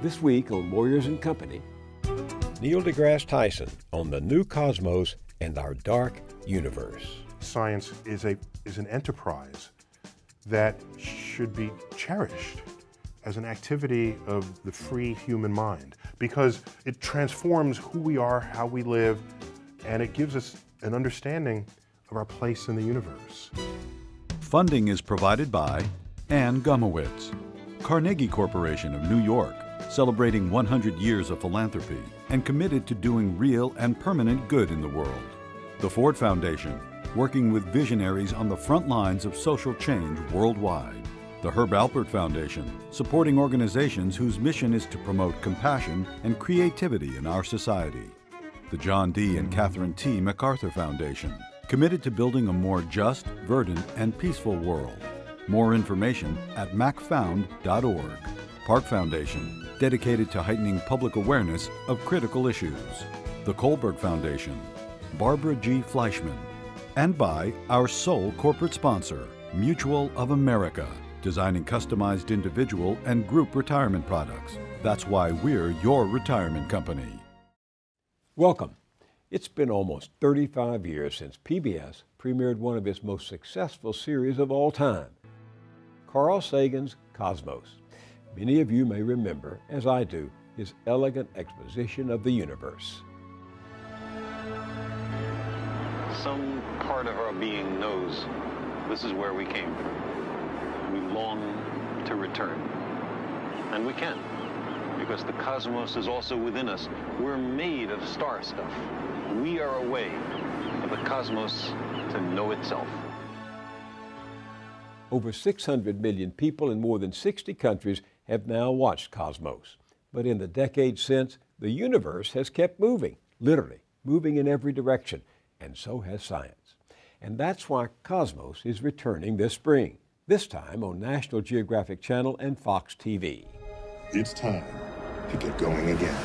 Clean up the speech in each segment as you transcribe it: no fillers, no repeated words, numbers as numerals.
This week on Moyers and Company, Neil deGrasse Tyson on the new cosmos and our dark universe. Science is an enterprise that should be cherished as an activity of the free human mind because it transforms who we are, how we live, and it gives us an understanding of our place in the universe. Funding is provided by Ann Gumowitz, Carnegie Corporation of New York, celebrating 100 years of philanthropy and committed to doing real and permanent good in the world. The Ford Foundation, working with visionaries on the front lines of social change worldwide. The Herb Alpert Foundation, supporting organizations whose mission is to promote compassion and creativity in our society. The John D. and Catherine T. MacArthur Foundation, committed to building a more just, verdant, and peaceful world. More information at macfound.org. Park Foundation, dedicated to heightening public awareness of critical issues. The Kohlberg Foundation, Barbara G. Fleischman, and by our sole corporate sponsor, Mutual of America, designing customized individual and group retirement products. That's why we're your retirement company. Welcome. It's been almost 35 years since PBS premiered one of its most successful series of all time, Carl Sagan's Cosmos. Many of you may remember, as I do, his elegant exposition of the universe. Some part of our being knows this is where we came from. We long to return. And we can, because the cosmos is also within us. We're made of star stuff. We are a way for the cosmos to know itself. Over 600 million people in more than 60 countries have now watched Cosmos. But in the decades since, the universe has kept moving, literally, moving in every direction, and so has science. And that's why Cosmos is returning this spring, this time on National Geographic Channel and Fox TV. It's time to get going again.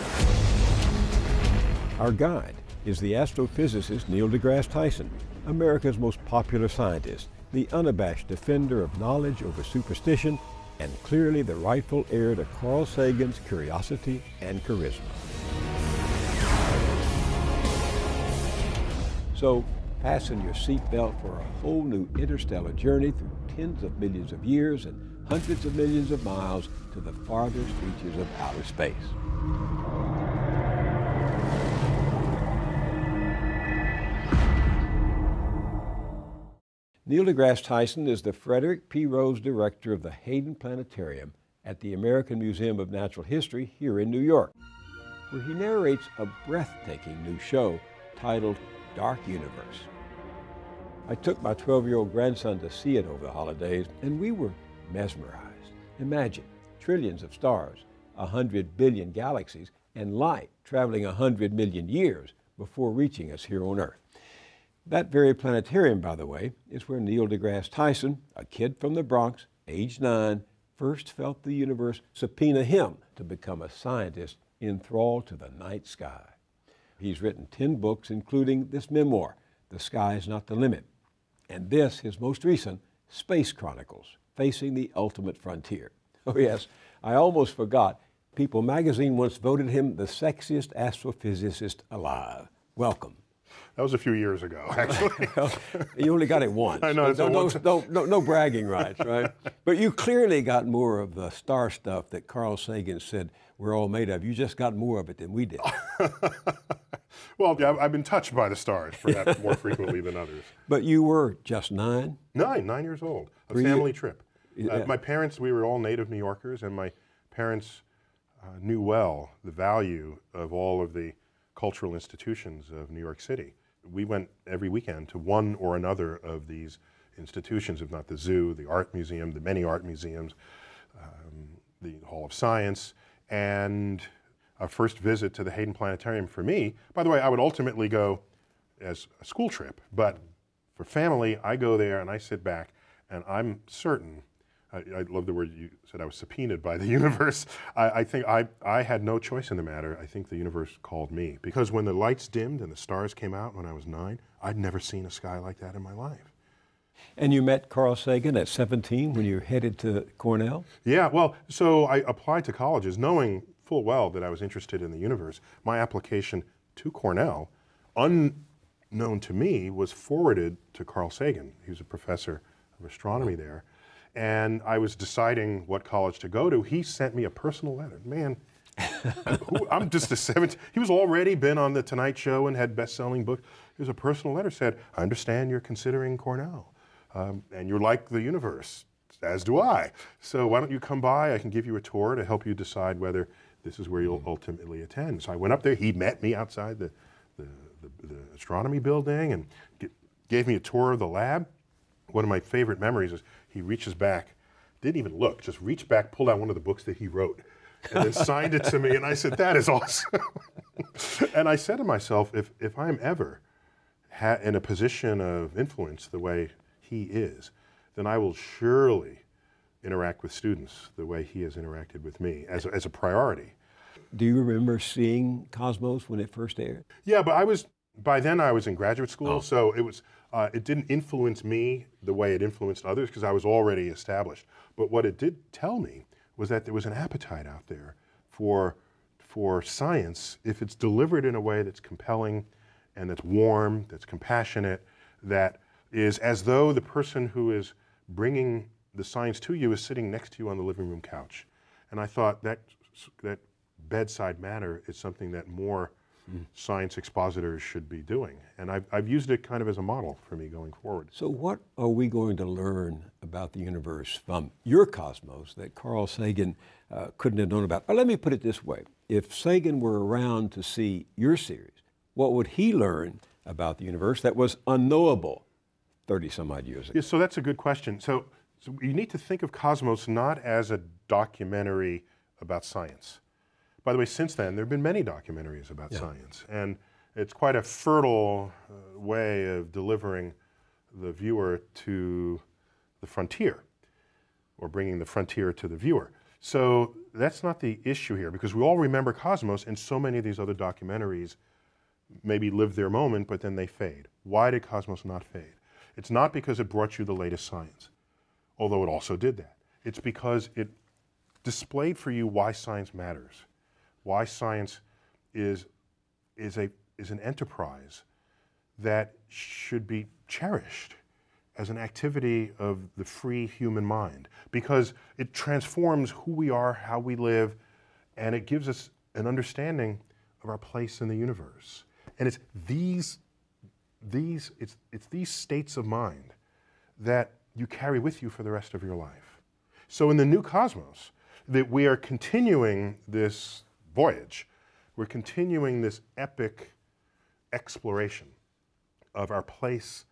Our guide is the astrophysicist Neil deGrasse Tyson, America's most popular scientist, the unabashed defender of knowledge over superstition, and clearly the rightful heir to Carl Sagan's curiosity and charisma. So, fasten your seatbelt for a whole new interstellar journey through tens of millions of years and hundreds of millions of miles to the farthest reaches of outer space. Neil deGrasse Tyson is the Frederick P. Rose Director of the Hayden Planetarium at the American Museum of Natural History here in New York, where he narrates a breathtaking new show titled Dark Universe. I took my 12-year-old grandson to see it over the holidays, and we were mesmerized. Imagine trillions of stars, 100 billion galaxies, and light traveling 100 million years before reaching us here on Earth. That very planetarium, by the way, is where Neil deGrasse Tyson, a kid from the Bronx, age 9, first felt the universe subpoena him to become a scientist enthralled to the night sky. He's written 10 books, including this memoir, The Sky's Not the Limit, and this, his most recent, Space Chronicles, Facing the Ultimate Frontier. Oh yes, I almost forgot. People magazine once voted him the sexiest astrophysicist alive. Welcome. That was a few years ago, actually. You only got it once. I know. No bragging rights, right? But you clearly got more of the star stuff that Carl Sagan said we're all made of. You just got more of it than we did. Well, yeah, I've been touched by the stars, perhaps more frequently than others. But you were just 9? 9 years old. A family trip. My parents, we were all native New Yorkers, and my parents knew well the value of all of the cultural institutions of New York City. We went every weekend to one or another of these institutions, if not the zoo, the art museum, the many art museums, the Hall of Science, and a first visit to the Hayden Planetarium for me. By the way, I would ultimately go as a school trip, but for family, I go there and I sit back, and I'm certain, I love the word you said, I was subpoenaed by the universe. I think I had no choice in the matter. I think the universe called me. Because when the lights dimmed and the stars came out when I was 9, I'd never seen a sky like that in my life. And you met Carl Sagan at 17 when you headed to Cornell? Yeah, well, so I applied to colleges knowing full well that I was interested in the universe. My application to Cornell, unknown to me, was forwarded to Carl Sagan. He was a professor of astronomy there. And I was deciding what college to go to. He sent me a personal letter. Man, I'm just a 17. He was already been on the Tonight Show and had best-selling books. Here's a personal letter said, I understand you're considering Cornell, and you like the universe, as do I. So why don't you come by? I can give you a tour to help you decide whether this is where you'll ultimately attend. So I went up there. He met me outside the astronomy building and gave me a tour of the lab. One of my favorite memories is he reaches back, didn't even look, just reached back, pulled out one of the books that he wrote, and then signed it to me, and I said, that is awesome. And I said to myself, if I'm ever in a position of influence the way he is, then I will surely interact with students the way he has interacted with me as a priority. Do you remember seeing Cosmos when it first aired? Yeah, but by then I was in graduate school, so it didn't influence me the way it influenced others because I was already established. But what it did tell me was that there was an appetite out there for science if it's delivered in a way that's compelling and that's warm, that's compassionate, that is as though the person who is bringing the science to you is sitting next to you on the living room couch. And I thought that bedside manner is something that more science expositors should be doing. And I've used it kind of as a model for me going forward. So what are we going to learn about the universe from your cosmos that Carl Sagan couldn't have known about? Or let me put it this way. If Sagan were around to see your series, what would he learn about the universe that was unknowable 30-some-odd years ago? Yeah, so that's a good question. So you need to think of Cosmos not as a documentary about science. By the way, since then, there have been many documentaries about science, and it's quite a fertile way of delivering the viewer to the frontier, or bringing the frontier to the viewer. So that's not the issue here, because we all remember Cosmos, and so many of these other documentaries maybe live their moment, but then they fade. Why did Cosmos not fade? It's not because it brought you the latest science, although it also did that. It's because it displayed for you why science matters. Why science is an enterprise that should be cherished as an activity of the free human mind, because it transforms who we are, how we live, and it gives us an understanding of our place in the universe. And it's these states of mind that you carry with you for the rest of your life. So in the new Cosmos, that we are continuing this voyage, we're continuing this epic exploration of our place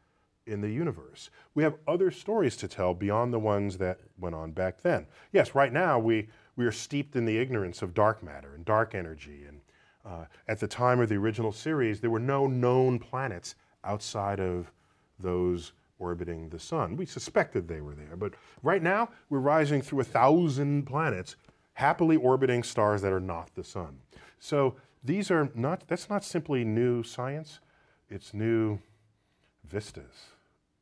in the universe. We have other stories to tell beyond the ones that went on back then. Yes, right now we are steeped in the ignorance of dark matter and dark energy, and at the time of the original series, there were no known planets outside of those orbiting the sun. We suspected they were there, but right now we're rising through 1,000 planets happily orbiting stars that are not the sun. So that's not simply new science, it's new vistas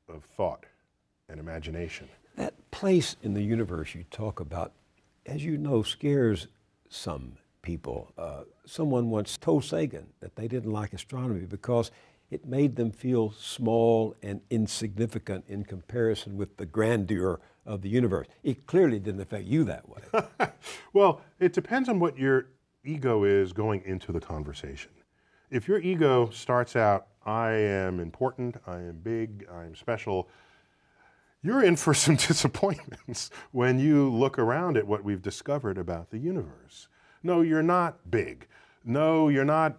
of thought and imagination. That place in the universe you talk about, as you know, scares some people. Someone once told Sagan that they didn't like astronomy because it made them feel small and insignificant in comparison with the grandeur of the universe. It clearly didn't affect you that way. Well, it depends on what your ego is going into the conversation. If your ego starts out, I am important, I am big, I am special, you're in for some disappointments when you look around at what we've discovered about the universe. No, you're not big. No, you're not.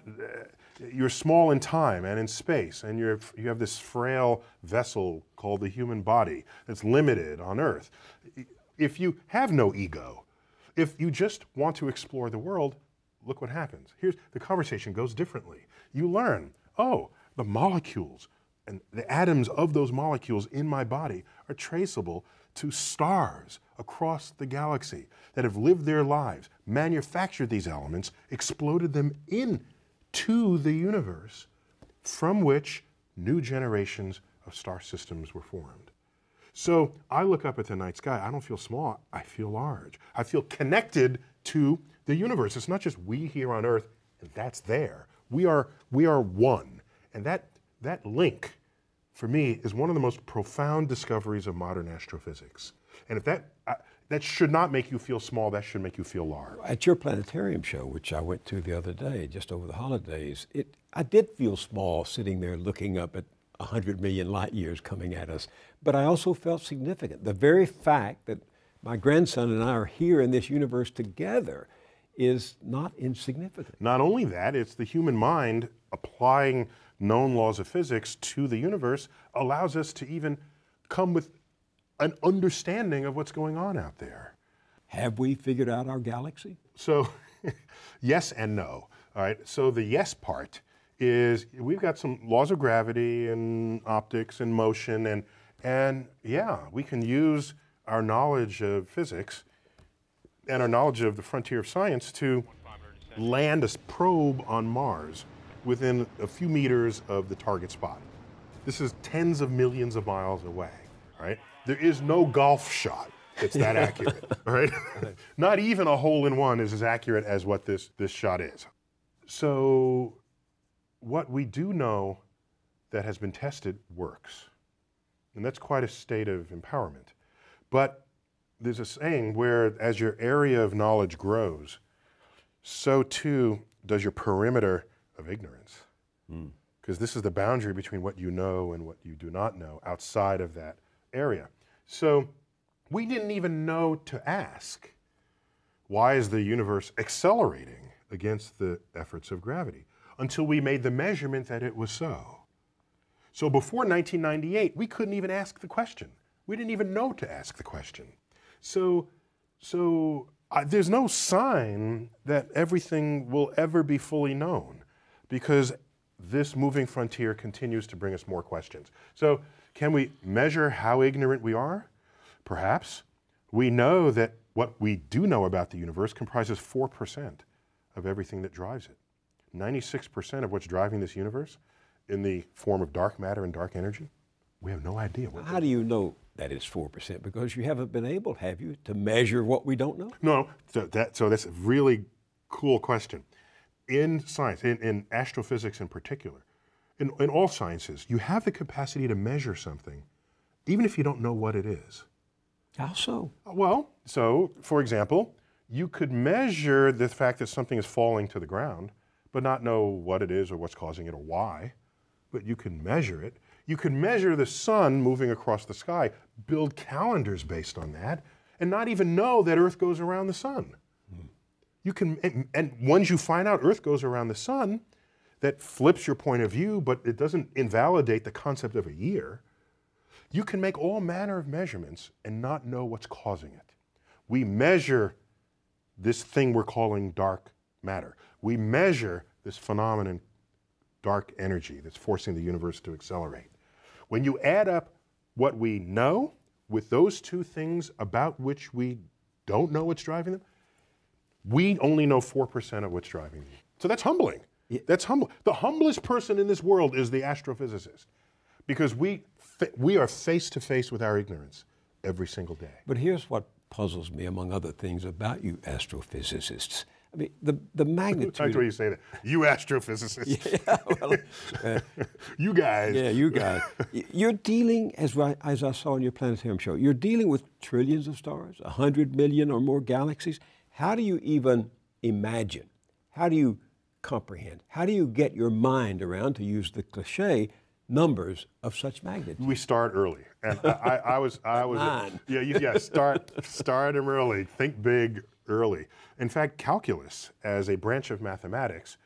You're small in time and in space, and you have this frail vessel called the human body that's limited on Earth. If you have no ego, if you just want to explore the world, look what happens. The conversation goes differently. You learn, oh, the molecules and the atoms of those molecules in my body are traceable to stars across the galaxy that have lived their lives, manufactured these elements, exploded them into the universe, from which new generations of star systems were formed. So I look up at the night sky, I don't feel small, I feel large. I feel connected to the universe. It's not just we here on Earth, and that's there. We are one. And that link, for me, is one of the most profound discoveries of modern astrophysics. And if that should not make you feel small, that should make you feel large. At your planetarium show, which I went to the other day, just over the holidays, I did feel small sitting there looking up at 100 million light years coming at us. But I also felt significant. The very fact that my grandson and I are here in this universe together is not insignificant. Not only that, it's the human mind applying known laws of physics to the universe allows us to even come with an understanding of what's going on out there. Have we figured out our galaxy? So, yes and no. All right. So the yes part is we've got some laws of gravity and optics and motion, and yeah, we can use our knowledge of physics and our knowledge of the frontier of science to land a probe on Mars within a few meters of the target spot. This is tens of millions of miles away, right? There is no golf shot that's that accurate, right? Not even a hole-in-one is as accurate as what this shot is. So what we do know that has been tested works. And that's quite a state of empowerment. But there's a saying where as your area of knowledge grows, so too does your perimeter of ignorance. Because this is the boundary between what you know and what you do not know outside of that area. So we didn't even know to ask, why is the universe accelerating against the efforts of gravity? Until we made the measurement that it was so. So before 1998, we couldn't even ask the question. We didn't even know to ask the question. So there's no sign that everything will ever be fully known, because this moving frontier continues to bring us more questions. So can we measure how ignorant we are? Perhaps. We know that what we do know about the universe comprises 4% of everything that drives it. 96% of what's driving this universe in the form of dark matter and dark energy, we have no idea. How do you know that it's 4%? Because you haven't been able, have you, to measure what we don't know? No, so that's a really cool question. In science, in astrophysics in particular, in all sciences, you have the capacity to measure something, even if you don't know what it is. How so? Well, so, for example, you could measure the fact that something is falling to the ground, but not know what it is or what's causing it or why. But you can measure it. You can measure the sun moving across the sky, build calendars based on that, and not even know that Earth goes around the sun. You can, and once you find out Earth goes around the sun, that flips your point of view, but it doesn't invalidate the concept of a year. You can make all manner of measurements and not know what's causing it. We measure this thing we're calling dark matter. We measure this phenomenon, dark energy, that's forcing the universe to accelerate. When you add up what we know with those two things about which we don't know what's driving them, we only know 4% of what's driving them. So that's humbling. That's humble. The humblest person in this world is the astrophysicist, because we are face to face with our ignorance every single day. But here's what puzzles me, among other things, about you astrophysicists. I mean, the magnitude. I like the way you say that. You astrophysicists. Yeah, well, you guys. Yeah, you guys. You're dealing, as I saw in your planetarium show, you're dealing with trillions of stars, 100 million or more galaxies. How do you even imagine? How do you comprehend? How do you get your mind around, to use the cliche, numbers of such magnitude? We start early, and I was start them early. Think big early. In fact, calculus as a branch of mathematics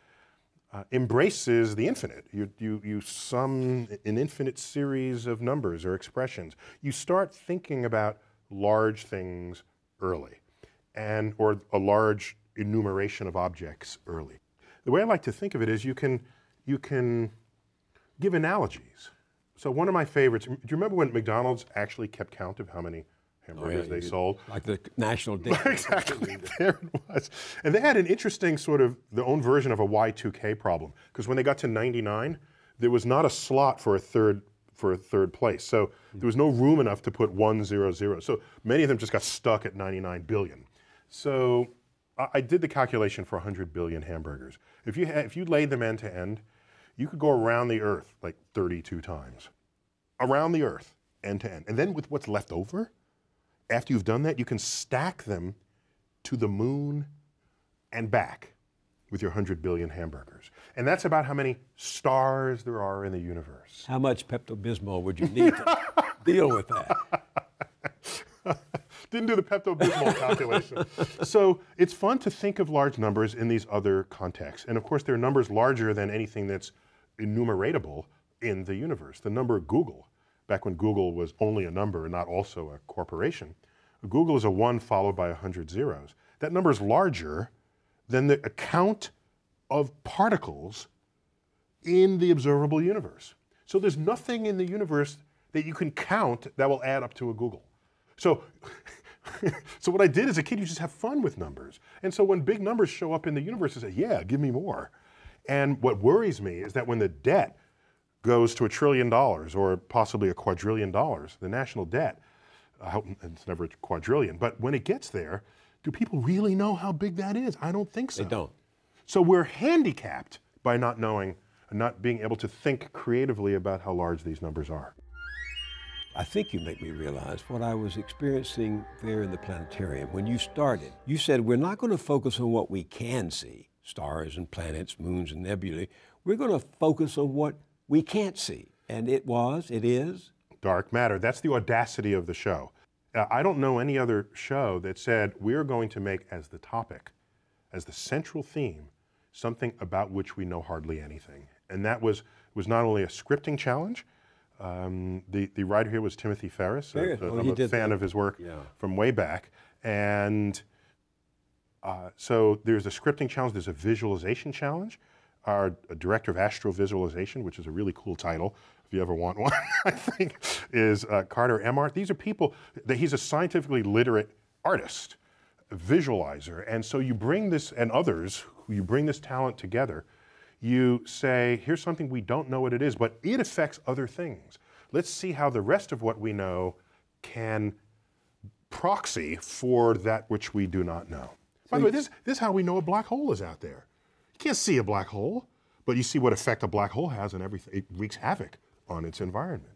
embraces the infinite. You sum an infinite series of numbers or expressions. You start thinking about large things early, or a large enumeration of objects early. The way I like to think of it is you can give analogies. So one of my favorites, do you remember when McDonald's actually kept count of how many hamburgers they sold? Like the national day. Exactly, there it was. And they had an interesting sort of their own version of a Y2K problem, because when they got to 99, there was not a slot for a third place. So there was no room enough to put 100. So many of them just got stuck at 99 billion. So I did the calculation for 100 billion hamburgers. If you laid them end to end, you could go around the Earth like 32 times. Around the Earth, end to end. And then with what's left over, after you've done that, you can stack them to the moon and back with your 100 billion hamburgers. And that's about how many stars there are in the universe. How much Pepto-Bismol would you need to deal with that? Didn't do the Pepto-Bismol calculation. So it's fun to think of large numbers in these other contexts. And of course, there are numbers larger than anything that's enumeratable in the universe. The number Google, back when Google was only a number and not also a corporation, Google is a 1 followed by 100 zeros. That number is larger than the count of particles in the observable universe. So there's nothing in the universe that you can count that will add up to a Google. So, so what I did as a kid, you just have fun with numbers. And so when big numbers show up in the universe, I say, yeah, give me more. And what worries me is that when the debt goes to $1 trillion or possibly $1 quadrillion, the national debt, I hope it's never a quadrillion, but when it gets there, do people really know how big that is? I don't think so. They don't. So we're handicapped by not knowing and not being able to think creatively about how large these numbers are. I think you make me realize what I was experiencing there in the planetarium. When you started, you said we're not going to focus on what we can see, stars and planets, moons and nebulae. We're going to focus on what we can't see. And it is? Dark matter. That's the audacity of the show. I don't know any other show that said we're going to make as the topic, as the central theme, something about which we know hardly anything. And that was not only a scripting challenge. The writer here was Timothy Ferris. I'm a fan of his work from way back. And so there's a scripting challenge, there's a visualization challenge. Our director of astrovisualization, which is a really cool title, if you ever want one, I think, is Carter Emmart. These are people that he's a scientifically literate artist, a visualizer. And so you bring this, and others, you bring this talent together. You say, here's something we don't know what it is, but it affects other things. Let's see how the rest of what we know can proxy for that which we do not know. By the way, this is how we know a black hole is out there. You can't see a black hole, but you see what effect a black hole has on everything. It wreaks havoc on its environment.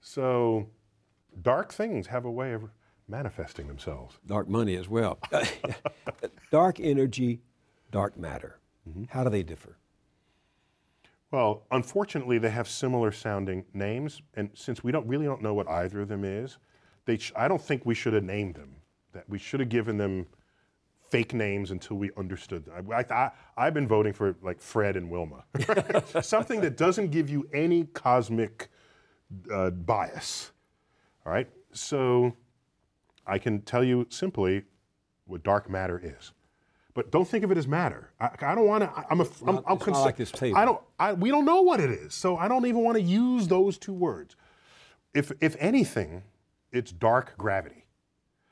So dark things have a way of manifesting themselves. Dark money as well. Dark energy, dark matter. Mm-hmm. How do they differ? Well, unfortunately, they have similar sounding names, and since we really don't know what either of them is, I don't think we should have named them. That we should have given them fake names until we understood them. I've been voting for like Fred and Wilma, something that doesn't give you any cosmic bias. All right, so I can tell you simply what dark matter is. But don't think of it as matter. I don't want to. I'm like this table. We don't know what it is, so I don't even want to use those two words. If anything, it's dark gravity,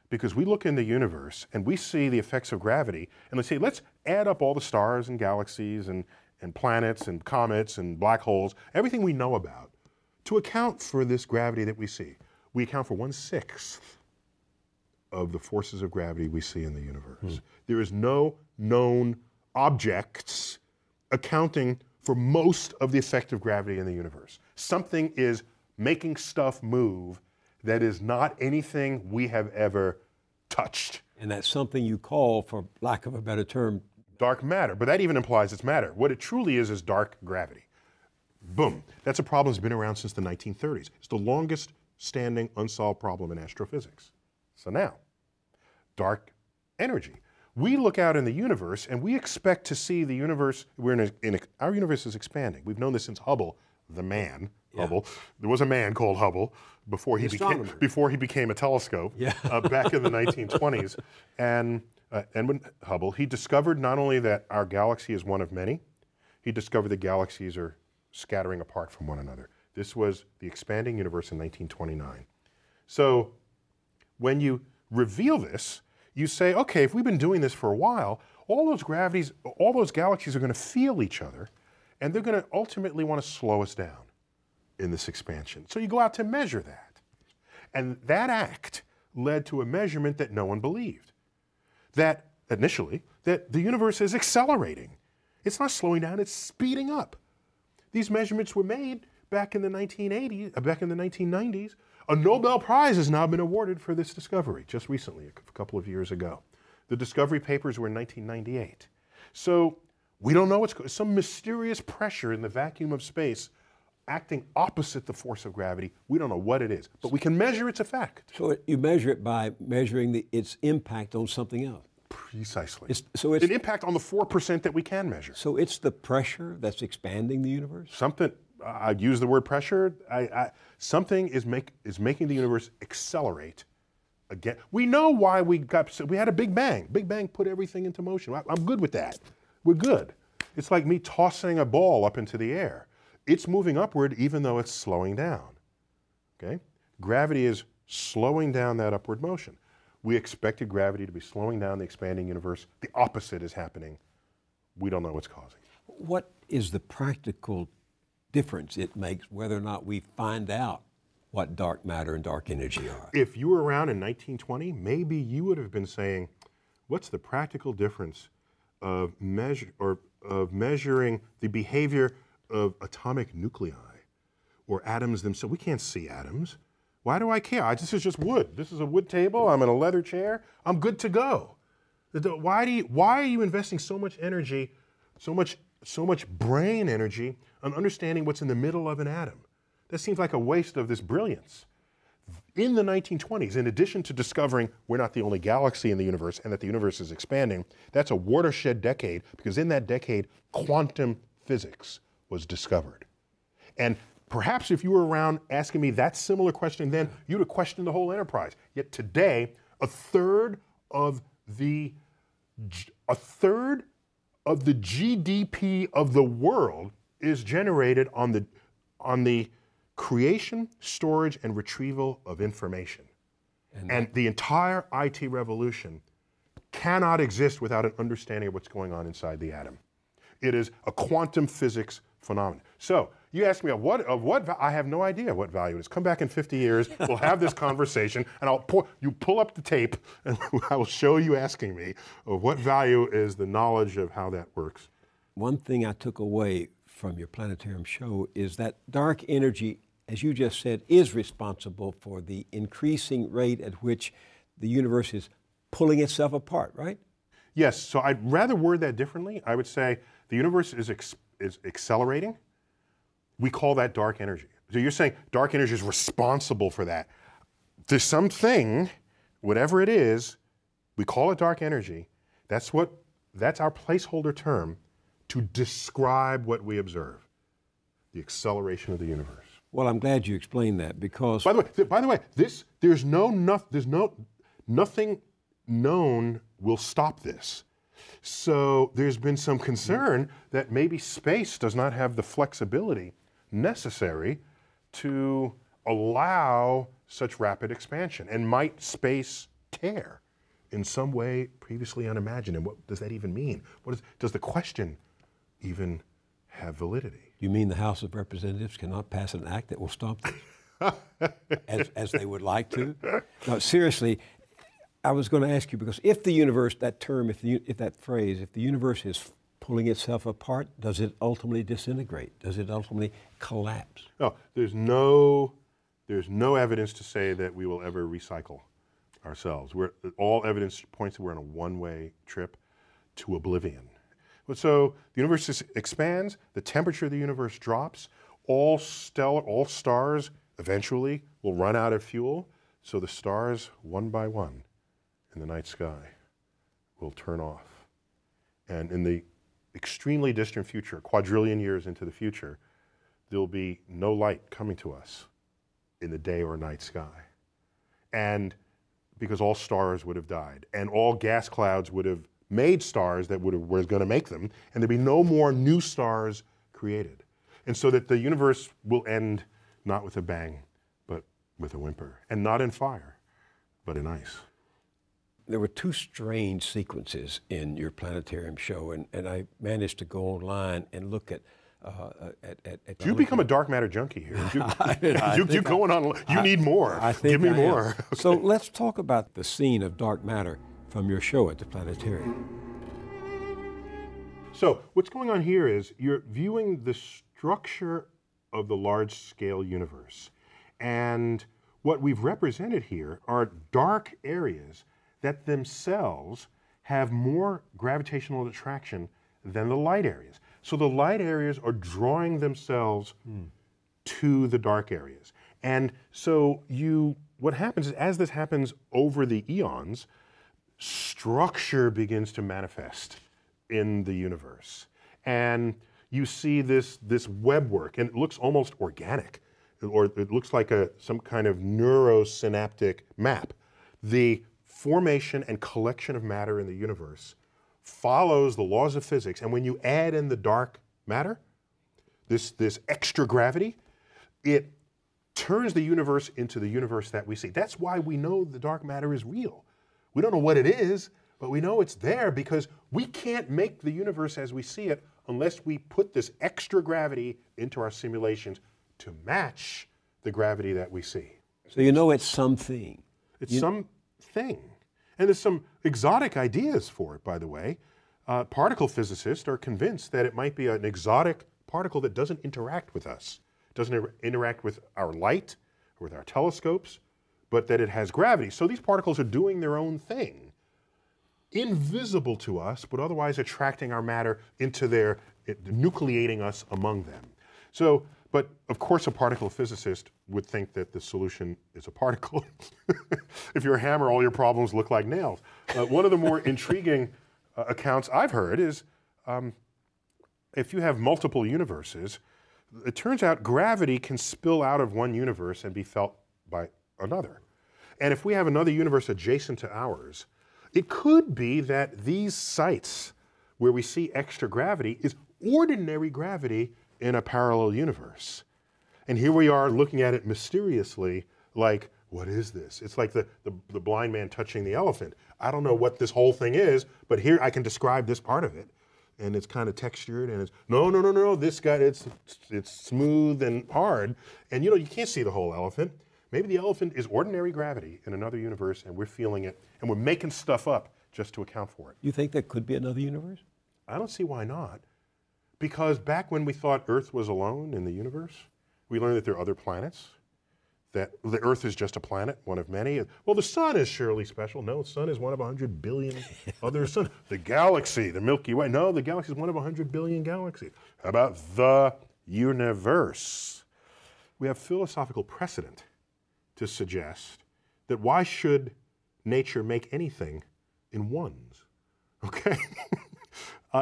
because we look in the universe and we see the effects of gravity, and let's add up all the stars and galaxies and planets and comets and black holes, everything we know about, to account for this gravity that we see. We account for 1/6 of the forces of gravity we see in the universe. There is no known objects accounting for most of the effect of gravity in the universe. Something is making stuff move that is not anything we have ever touched. And that's something you call, for lack of a better term, dark matter. But that even implies it's matter. What it truly is dark gravity. Boom. That's a problem that's been around since the 1930s. It's the longest standing unsolved problem in astrophysics. So now, dark energy. We look out in the universe and we expect to see the universe. Our universe is expanding. We've known this since Hubble, the man, Hubble. There was a man called Hubble before he became a telescope back in the 1920s. And Edwin Hubble, he discovered not only that our galaxy is one of many, he discovered that galaxies are scattering apart from one another. This was the expanding universe in 1929. So when you reveal this, you say, okay, if we've been doing this for a while, all those galaxies are going to feel each other, and they're going to ultimately want to slow us down in this expansion. So you go out to measure that. And that act led to a measurement that no one believed. That initially, that the universe is accelerating. It's not slowing down, it's speeding up. These measurements were made back in the 1990s. A Nobel Prize has now been awarded for this discovery, just recently, a couple of years ago. The discovery papers were in 1998. So we don't know what's going on. Some mysterious pressure in the vacuum of space acting opposite the force of gravity. We don't know what it is, but we can measure its effect. So you measure it by measuring its impact on something else. Precisely. It's an impact on the 4% that we can measure. So it's the pressure that's expanding the universe? Something, I'd use the word pressure. Something is making the universe accelerate again. We know why we had a Big Bang. Big Bang put everything into motion. I'm good with that. We're good. It's like me tossing a ball up into the air. It's moving upward even though it's slowing down. Okay? Gravity is slowing down that upward motion. We expected gravity to be slowing down the expanding universe. The opposite is happening. We don't know what's causing it. What is the practical difference it makes whether or not we find out what dark matter and dark energy are? If you were around in 1920, maybe you would have been saying, what's the practical difference of measuring the behavior of atomic nuclei or atoms themselves? We can't see atoms. Why do I care? This is just wood. This is a wood table. I'm in a leather chair. I'm good to go. Why are you investing so much energy, so much brain energy on understanding what's in the middle of an atom? That seems like a waste of this brilliance. In the 1920s, in addition to discovering we're not the only galaxy in the universe and that the universe is expanding, that's a watershed decade, because in that decade, quantum physics was discovered. And perhaps if you were around asking me that similar question then, you'd have questioned the whole enterprise. Yet today, a third of the GDP of the world is generated on the creation, storage, and retrieval of information. And the entire IT revolution cannot exist without an understanding of what's going on inside the atom. It is a quantum physics phenomenon. So you ask me I have no idea what value it is. Come back in 50 years, we'll have this conversation, and you pull up the tape, and I will show you asking me of what value is the knowledge of how that works. One thing I took away from your planetarium show is that dark energy, as you just said, is responsible for the increasing rate at which the universe is pulling itself apart, right? Yes, so I'd rather word that differently. I would say the universe is accelerating. We call that dark energy. So you're saying dark energy is responsible for that. There's something, whatever it is, we call it dark energy. That's our placeholder term to describe what we observe, the acceleration of the universe. Well, I'm glad you explained that, because by the way, there's nothing known will stop this. So there's been some concern that maybe space does not have the flexibility necessary to allow such rapid expansion. And might space tear in some way previously unimagined? And what does that even mean? Does the question even have validity? You mean the House of Representatives cannot pass an act that will stop this, as they would like to? No, seriously, I was going to ask you, because if the universe, that term, if that phrase, if the universe is pulling itself apart, does it ultimately disintegrate? Does it ultimately collapse? No, there's no evidence to say that we will ever recycle ourselves. All evidence points that we're on a one-way trip to oblivion. So the universe expands, the temperature of the universe drops, all stars eventually will run out of fuel, so the stars, one by one, in the night sky will turn off. And in the extremely distant future, quadrillion years into the future, there'll be no light coming to us in the day or night sky. And because all stars would have died, and all gas clouds would have made stars that were going to make them, and there'd be no more new stars created. And so that the universe will end not with a bang, but with a whimper. And not in fire, but in ice. There were two strange sequences in your planetarium show, and I managed to go online and look at. You become a dark matter junkie here. You going on? You need more. I think Give me more. Okay. So let's talk about the scene of dark matter from your show at the planetarium. So what's going on here is you're viewing the structure of the large-scale universe. And what we've represented here are dark areas that themselves have more gravitational attraction than the light areas. So the light areas are drawing themselves to the dark areas. And so what happens is, as this happens over the eons, structure begins to manifest in the universe. And you see this web work, and it looks almost organic, or it looks like some kind of neurosynaptic map. The formation and collection of matter in the universe follows the laws of physics, and when you add in the dark matter, this extra gravity, it turns the universe into the universe that we see. That's why we know the dark matter is real. We don't know what it is, but we know it's there because we can't make the universe as we see it unless we put this extra gravity into our simulations to match the gravity that we see. So you know it's something. It's something. And there's some exotic ideas for it, by the way. Particle physicists are convinced that it might be an exotic particle that doesn't interact with us, doesn't interact with our light, or with our telescopes, but that it has gravity. So these particles are doing their own thing, invisible to us, but otherwise attracting our matter into nucleating us among them. So, but of course a particle physicist would think that the solution is a particle. If you're a hammer, all your problems look like nails. One of the more intriguing accounts I've heard is if you have multiple universes, it turns out gravity can spill out of one universe and be felt by another. And if we have another universe adjacent to ours, it could be that these sites where we see extra gravity is ordinary gravity in a parallel universe. And here we are looking at it mysteriously, like, what is this? It's like the blind man touching the elephant. I don't know what this whole thing is, but here I can describe this part of it. And it's kind of textured, and it's, no, this guy, it's smooth and hard. And you can't see the whole elephant. Maybe the elephant is ordinary gravity in another universe, and we're feeling it, and we're making stuff up just to account for it. You think that could be another universe? I don't see why not. Because back when we thought Earth was alone in the universe, we learned that there are other planets, that the Earth is just a planet, one of many. Well, the sun is surely special. No, the sun is one of 100 billion other suns. The galaxy, the Milky Way. No, the galaxy is one of 100 billion galaxies. How about the universe? We have philosophical precedent to suggest that why should nature make anything in ones? Okay?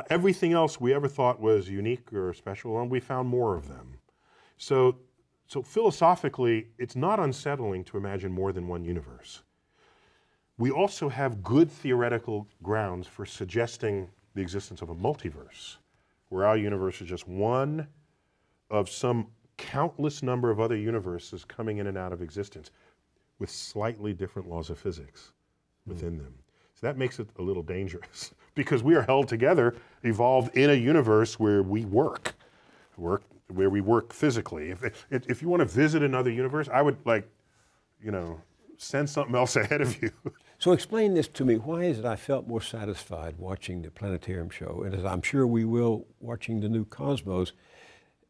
Everything else we ever thought was unique or special, and we found more of them. So philosophically, it's not unsettling to imagine more than one universe. We also have good theoretical grounds for suggesting the existence of a multiverse, where our universe is just one of some countless number of other universes coming in and out of existence with slightly different laws of physics within them. So that makes it a little dangerous because we are held together, evolved in a universe where we work where we work physically. If you want to visit another universe, I would send something else ahead of you. So explain this to me. Why is it I felt more satisfied watching the planetarium show, and as I'm sure we will watching the new Cosmos,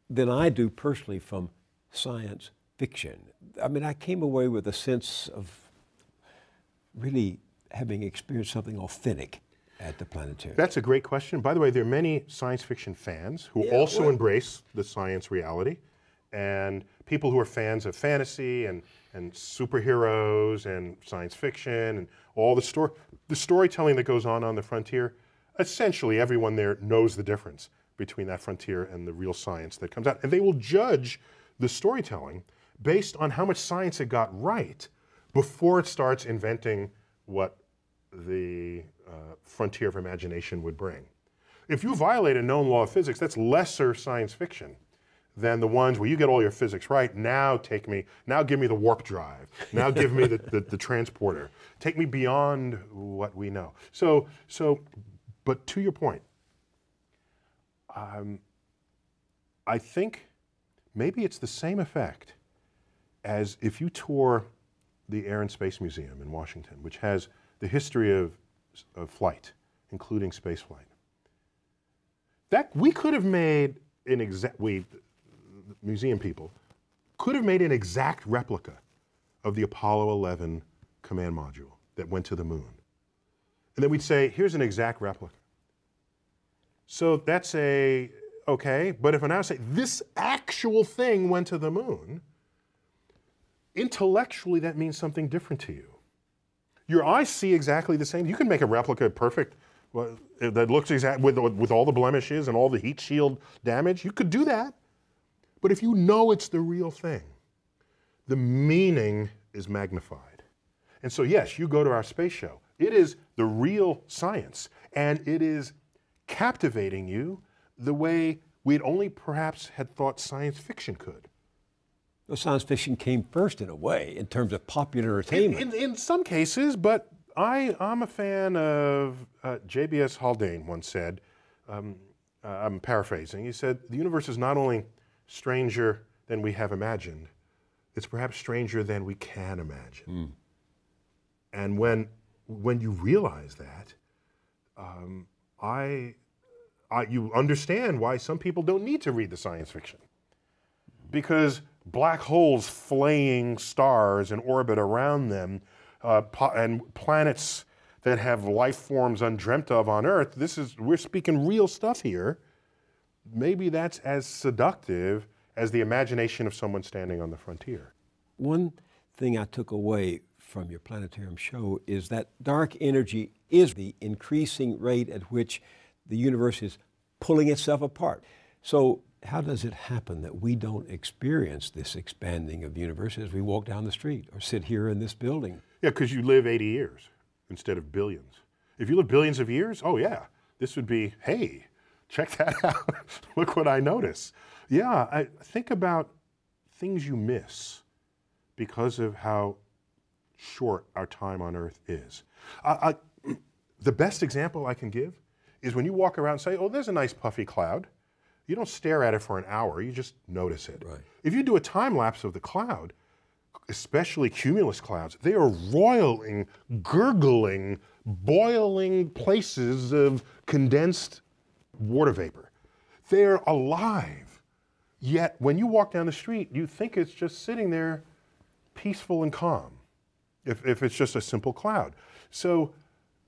than I do personally from science fiction? I mean, I came away with a sense of really having experienced something authentic at the planetarium. That's a great question. By the way, there are many science fiction fans who also embrace the science reality, and people who are fans of fantasy and superheroes and science fiction and all the storytelling that goes on the frontier. Essentially, everyone there knows the difference between that frontier and the real science that comes out. And they will judge the storytelling based on how much science it got right before it starts inventing what the frontier of imagination would bring. If you violate a known law of physics, that's lesser science fiction than the ones where you get all your physics right. Now give me the warp drive. Now give me the transporter. Take me beyond what we know. But to your point, I think maybe it's the same effect as if you tour the Air and Space Museum in Washington, which has the history of of flight, including space flight. That we could have made museum people could have made an exact replica of the Apollo 11 command module that went to the moon. And then we'd say, here's an exact replica. So that's okay, but if I now say this actual thing went to the moon, intellectually that means something different to you. Your eyes see exactly the same. You can make a replica perfect, that looks exact with all the blemishes and all the heat shield damage. You could do that. But if you know it's the real thing, the meaning is magnified. And so yes, you go to our space show. It is the real science, and it is captivating you the way we'd only perhaps had thought science fiction could. Well, science fiction came first in a way, in terms of popular entertainment. In some cases, but I'm a fan of J.B.S. Haldane once said, I'm paraphrasing, he said, the universe is not only stranger than we have imagined, it's perhaps stranger than we can imagine. And when you realize that, you understand why some people don't need to read the science fiction. Because black holes flaying stars in orbit around them, and planets that have life forms undreamt of on Earth, we're speaking real stuff here. Maybe that's as seductive as the imagination of someone standing on the frontier. One thing I took away from your planetarium show is that dark energy is the increasing rate at which the universe is pulling itself apart. So how does it happen that we don't experience this expanding of the universe as we walk down the street or sit here in this building? Yeah, because you live 80 years instead of billions. If you live billions of years, oh yeah, this would be, hey, check that out. Look what I notice. Yeah, I think about things you miss because of how short our time on Earth is. The best example I can give is when you walk around and say, oh, there's a nice puffy cloud. You don't stare at it for an hour, you just notice it. Right. If you do a time lapse of the cloud, especially cumulus clouds, they are roiling, gurgling, boiling places of condensed water vapor. They're alive. Yet when you walk down the street, you think it's just sitting there peaceful and calm, if it's just a simple cloud. So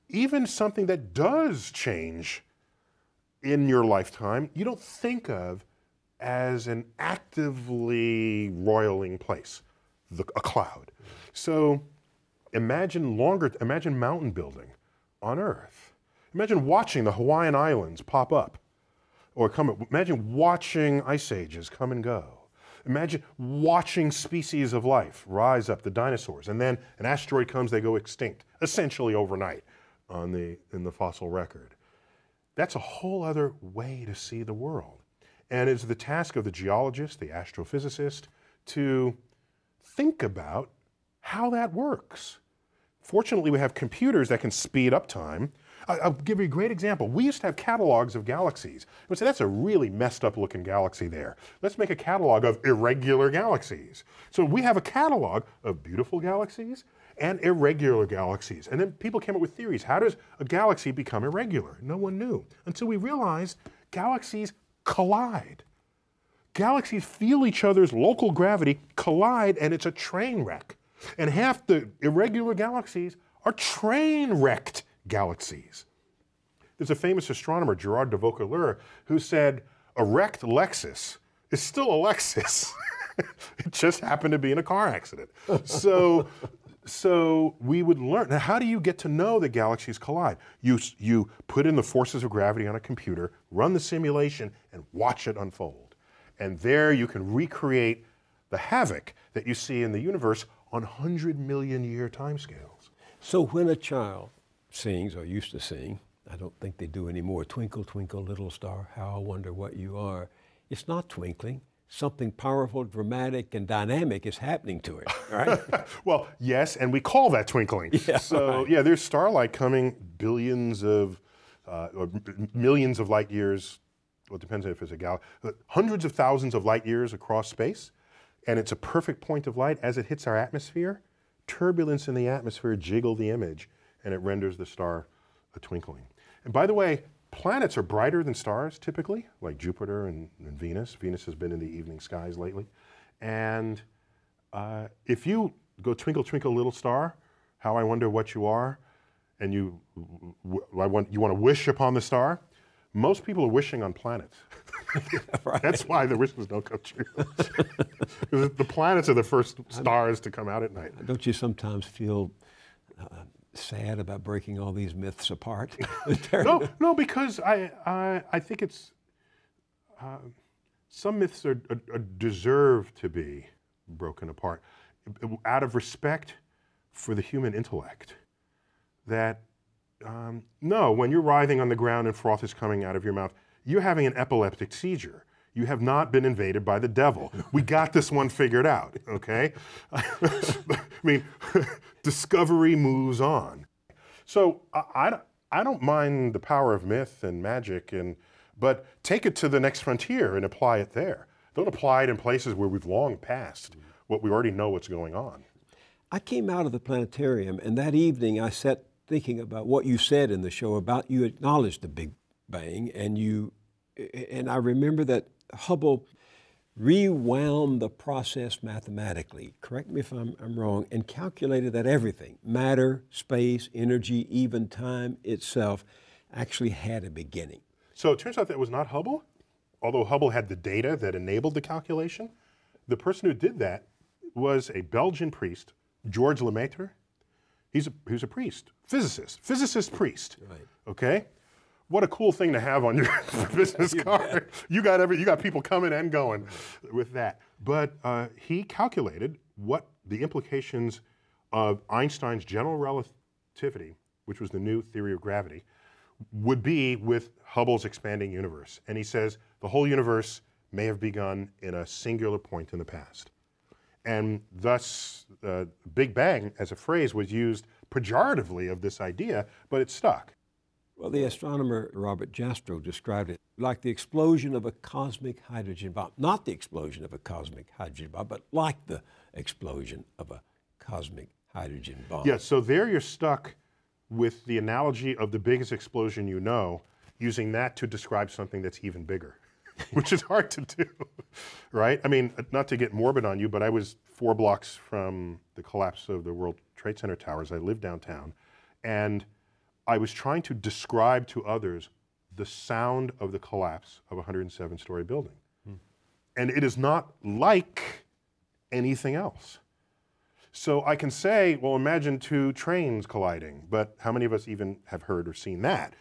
even something that does change in your lifetime, you don't think of as an actively roiling place, a cloud. So imagine mountain building on Earth. Imagine watching the Hawaiian Islands pop up or come up. Imagine watching ice ages come and go. Imagine watching species of life rise up, the dinosaurs, and then an asteroid comes, they go extinct, essentially overnight in the fossil record. That's a whole other way to see the world. And it's the task of the geologist, the astrophysicist, to think about how that works. Fortunately, we have computers that can speed up time. I'll give you a great example. We used to have catalogs of galaxies. We say, that's a really messed up looking galaxy there. Let's make a catalog of irregular galaxies. So we have a catalog of beautiful galaxies and irregular galaxies. And then people came up with theories. How does a galaxy become irregular? No one knew until we realized galaxies collide. Galaxies feel each other's local gravity, collide, and it's a train wreck. And half the irregular galaxies are train-wrecked galaxies. There's a famous astronomer, Gerard de Vaucouleurs, who said, a wrecked Lexus is still a Lexus. It just happened to be in a car accident. So we would learn. Now, how do you get to know that galaxies collide? You put in the forces of gravity on a computer, run the simulation, and watch it unfold. And there you can recreate the havoc that you see in the universe on 100 million year timescales. So when a child sings, or used to sing, I don't think they do anymore, Twinkle, Twinkle, Little Star, How I Wonder What You Are, it's not twinkling. Something powerful, dramatic, and dynamic is happening to it, right? Well, yes, and we call that twinkling. Yeah, so, right. Yeah, there's starlight coming billions of, or millions of light years, well, it depends if it's a galaxy, hundreds of thousands of light years across space, and it's a perfect point of light. As it hits our atmosphere, turbulence in the atmosphere jiggle the image, and it renders the star a twinkling. And by the way, planets are brighter than stars typically, like Jupiter and Venus. Venus has been in the evening skies lately. And if you go twinkle, twinkle, little star, how I wonder what you are, and you want to wish upon the star, most people are wishing on planets. Right. That's why the wishes don't come true. Because the planets are the first stars to come out at night. Don't you sometimes feel sad about breaking all these myths apart? No, because I think it's some myths are deserve to be broken apart out of respect for the human intellect. That no, when you're writhing on the ground and froth is coming out of your mouth, you're having an epileptic seizure. You have not been invaded by the devil. We got this one figured out, okay? I mean, discovery moves on. So I don't mind the power of myth and magic, but take it to the next frontier and apply it there. Don't apply it in places where we've long passed what we already know what's going on. I came out of the planetarium, and that evening I sat thinking about what you said in the show about you acknowledged the Big Bang, and I remember that Hubble rewound the process mathematically, correct me if I'm wrong, and calculated that everything, matter, space, energy, even time itself, actually had a beginning. So it turns out that was not Hubble, although Hubble had the data that enabled the calculation. The person who did that was a Belgian priest, Georges Lemaitre. He's a priest, physicist priest, right. Okay? What a cool thing to have on your business card. You got people coming and going with that. But he calculated what the implications of Einstein's general relativity, which was the new theory of gravity, would be with Hubble's expanding universe. And he says the whole universe may have begun in a singular point in the past. And thus, Big Bang as a phrase was used pejoratively of this idea, but it stuck. Well, the astronomer Robert Jastrow described it like the explosion of a cosmic hydrogen bomb. Not the explosion of a cosmic hydrogen bomb, but like the explosion of a cosmic hydrogen bomb. Yeah, so there you're stuck with the analogy of the biggest explosion you know, using that to describe something that's even bigger, which is hard to do, right? I mean, not to get morbid on you, but I was 4 blocks from the collapse of the World Trade Center towers. I lived downtown, and I was trying to describe to others the sound of the collapse of a 107-story building. And it is not like anything else. So I can say, well, imagine 2 trains colliding, but how many of us even have heard or seen that?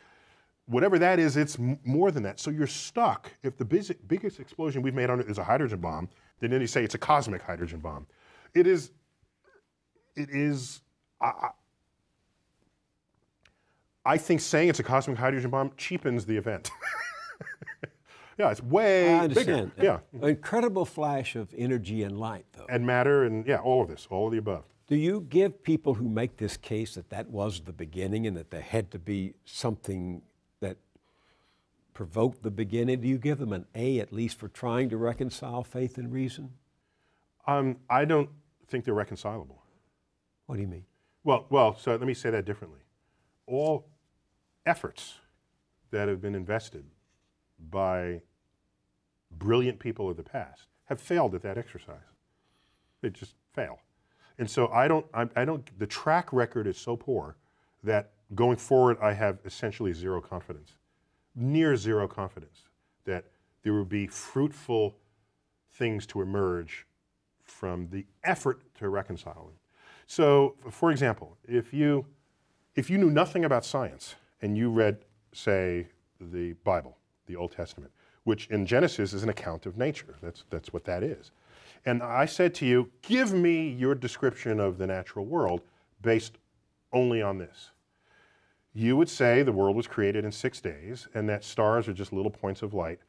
Whatever that is, it's more than that. So you're stuck. If the biggest explosion we've made on it is a hydrogen bomb, then you say it's a cosmic hydrogen bomb. It is, I think saying it's a cosmic hydrogen bomb cheapens the event. Yeah, it's way bigger. Yeah. An incredible flash of energy and light, though. And matter, and yeah, all of this, all of the above. Do you give people who make this case that was the beginning and that there had to be something that provoked the beginning, do you give them an A at least for trying to reconcile faith and reason? I don't think they're reconcilable. What do you mean? Well, so let me say that differently. All efforts that have been invested by brilliant people of the past have failed at that exercise. They just fail. And so the track record is so poor that going forward I have essentially zero confidence, near zero confidence that there will be fruitful things to emerge from the effort to reconcile them. So, for example, if you knew nothing about science and you read, say, the Bible, the Old Testament, which in Genesis is an account of nature. That's what that is. And I said to you, give me your description of the natural world based only on this. You would say the world was created in 6 days and that stars are just little points of light,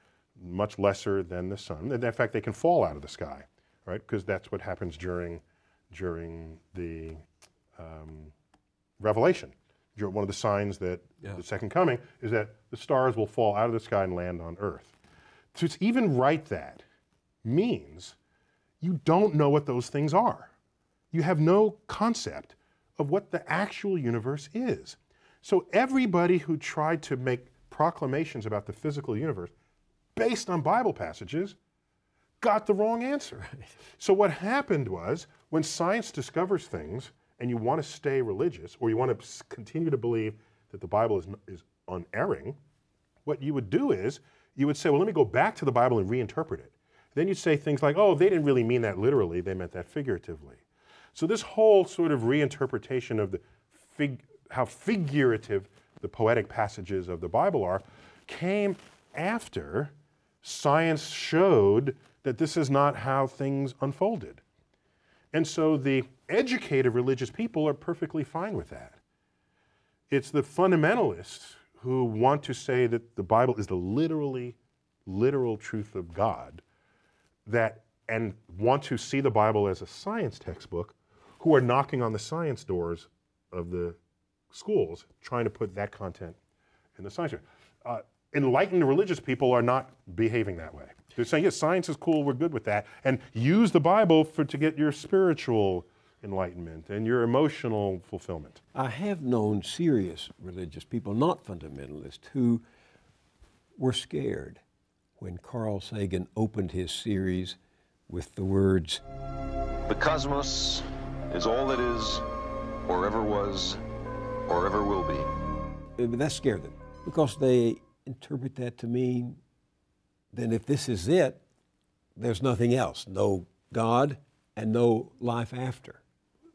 much lesser than the sun. And in fact, they can fall out of the sky, right? Because that's what happens during the Revelation. One of the signs that the second coming is that the stars will fall out of the sky and land on earth. So to even write that means you don't know what those things are. You have no concept of what the actual universe is. So everybody who tried to make proclamations about the physical universe based on Bible passages got the wrong answer. Right. So what happened was, when science discovers things and you want to stay religious, or you want to continue to believe that the Bible is unerring, what you would do is, you would say, well, let me go back to the Bible and reinterpret it. Then you'd say things like, oh, they didn't really mean that literally, they meant that figuratively. So this whole sort of reinterpretation of how figurative the poetic passages of the Bible are came after science showed that this is not how things unfolded. And so the educated religious people are perfectly fine with that. It's the fundamentalists who want to say that the Bible is the literal truth of God, and want to see the Bible as a science textbook, who are knocking on the science doors of the schools, trying to put that content in the science. Enlightened religious people are not behaving that way. They're saying, yes, science is cool, we're good with that, and use the Bible to get your spiritual enlightenment and your emotional fulfillment. I have known serious religious people, not fundamentalists, who were scared when Carl Sagan opened his series with the words, "The cosmos is all that is, or ever was, or ever will be." That scared them, because they interpret that to mean, then if this is it, there's nothing else, no God and no life after.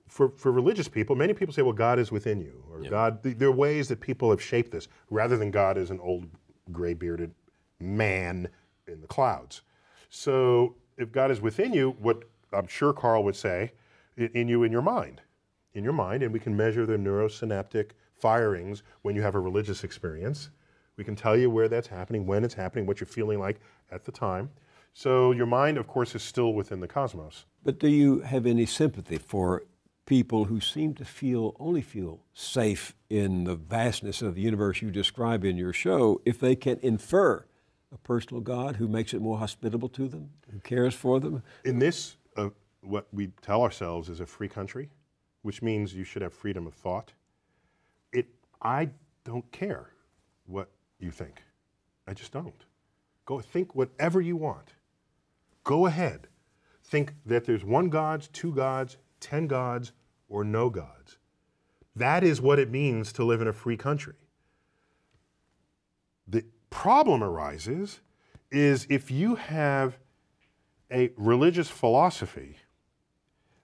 For religious people, many people say, well, God is within you, or God, there are ways that people have shaped this, rather than God as an old gray-bearded man in the clouds. So if God is within you, what I'm sure Carl would say, in your mind, and we can measure the neurosynaptic firings when you have a religious experience. We can tell you where that's happening, when it's happening, what you're feeling like at the time. So your mind, of course, is still within the cosmos. But do you have any sympathy for people who seem to only feel safe in the vastness of the universe you describe in your show, if they can infer a personal God who makes it more hospitable to them, who cares for them? In this, what we tell ourselves is a free country, which means you should have freedom of thought. I don't care what you think. I just don't. Go think whatever you want. Go ahead. Think that there's one God, two gods, 10 gods, or no gods. That is what it means to live in a free country. The problem arises is if you have a religious philosophy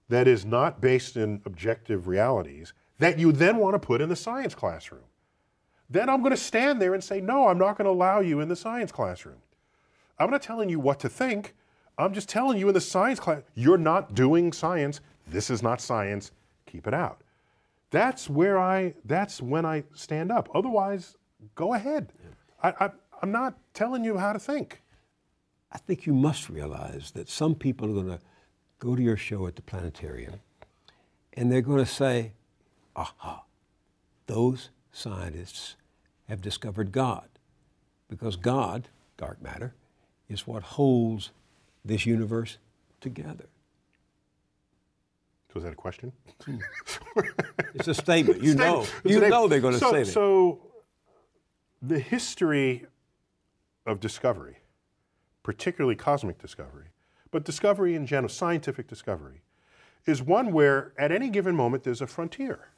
that is not based in objective realities that you then want to put in the science classroom. Then I'm going to stand there and say, no, I'm not going to allow you in the science classroom. I'm not telling you what to think. I'm just telling you in the science class, you're not doing science. This is not science. Keep it out. That's when I stand up. Otherwise, go ahead. I'm not telling you how to think. I think you must realize that some people are going to go to your show at the planetarium and they're going to say, aha, those scientists have discovered God, because God, dark matter, is what holds this universe together. So is that a question? It's a statement. You know they're going to say that. So the history of discovery, particularly cosmic discovery, but discovery in general, scientific discovery, is one where at any given moment there's a frontier.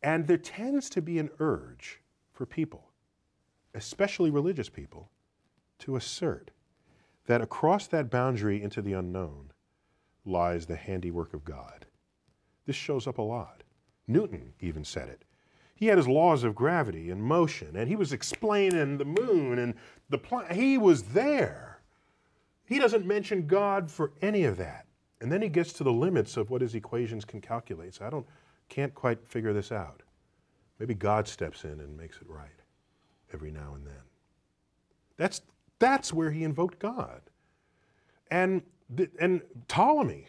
And there tends to be an urge for people, especially religious people, to assert that across that boundary into the unknown lies the handiwork of God. This shows up a lot. Newton even said it. He had his laws of gravity and motion, and he was explaining the moon and the planet. He was there. He doesn't mention God for any of that. And then he gets to the limits of what his equations can calculate. So can't quite figure this out. Maybe God steps in and makes it right every now and then. That's where he invoked God. And Ptolemy,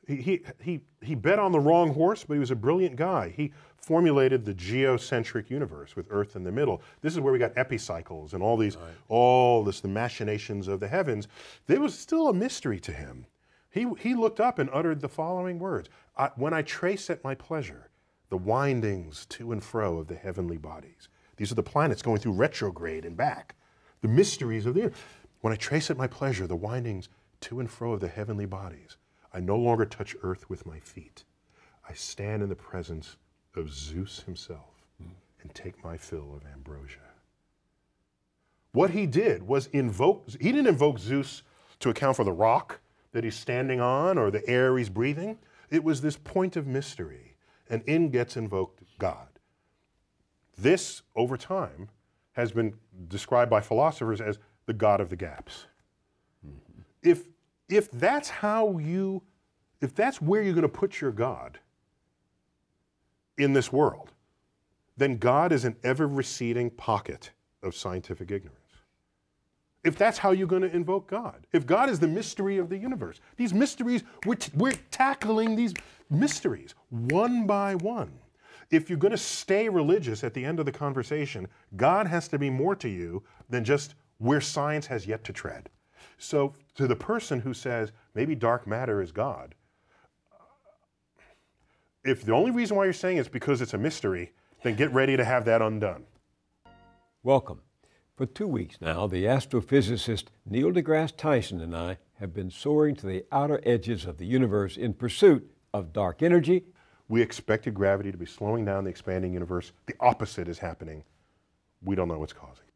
he bet on the wrong horse, but he was a brilliant guy. He formulated the geocentric universe with Earth in the middle. This is where we got epicycles and the machinations of the heavens. There was still a mystery to him. He looked up and uttered the following words: when I trace at my pleasure the windings to and fro of the heavenly bodies. These are the planets going through retrograde and back. The mysteries of the universe. When I trace at my pleasure the windings to and fro of the heavenly bodies, I no longer touch earth with my feet. I stand in the presence of Zeus himself and take my fill of ambrosia. What he did was he didn't invoke Zeus to account for the rock that he's standing on or the air he's breathing. It was this point of mystery, and in gets invoked God. This, over time, has been described by philosophers as the God of the gaps. Mm-hmm. If that's where you're going to put your God in this world, then God is an ever-receding pocket of scientific ignorance. If that's how you're going to invoke God, if God is the mystery of the universe, these mysteries, we're tackling these mysteries one by one. If you're going to stay religious at the end of the conversation, God has to be more to you than just where science has yet to tread. So to the person who says, maybe dark matter is God, if the only reason why you're saying it's because it's a mystery, then get ready to have that undone. Welcome. For 2 weeks now, the astrophysicist Neil deGrasse Tyson and I have been soaring to the outer edges of the universe in pursuit of dark energy. We expected gravity to be slowing down the expanding universe. The opposite is happening. We don't know what's causing.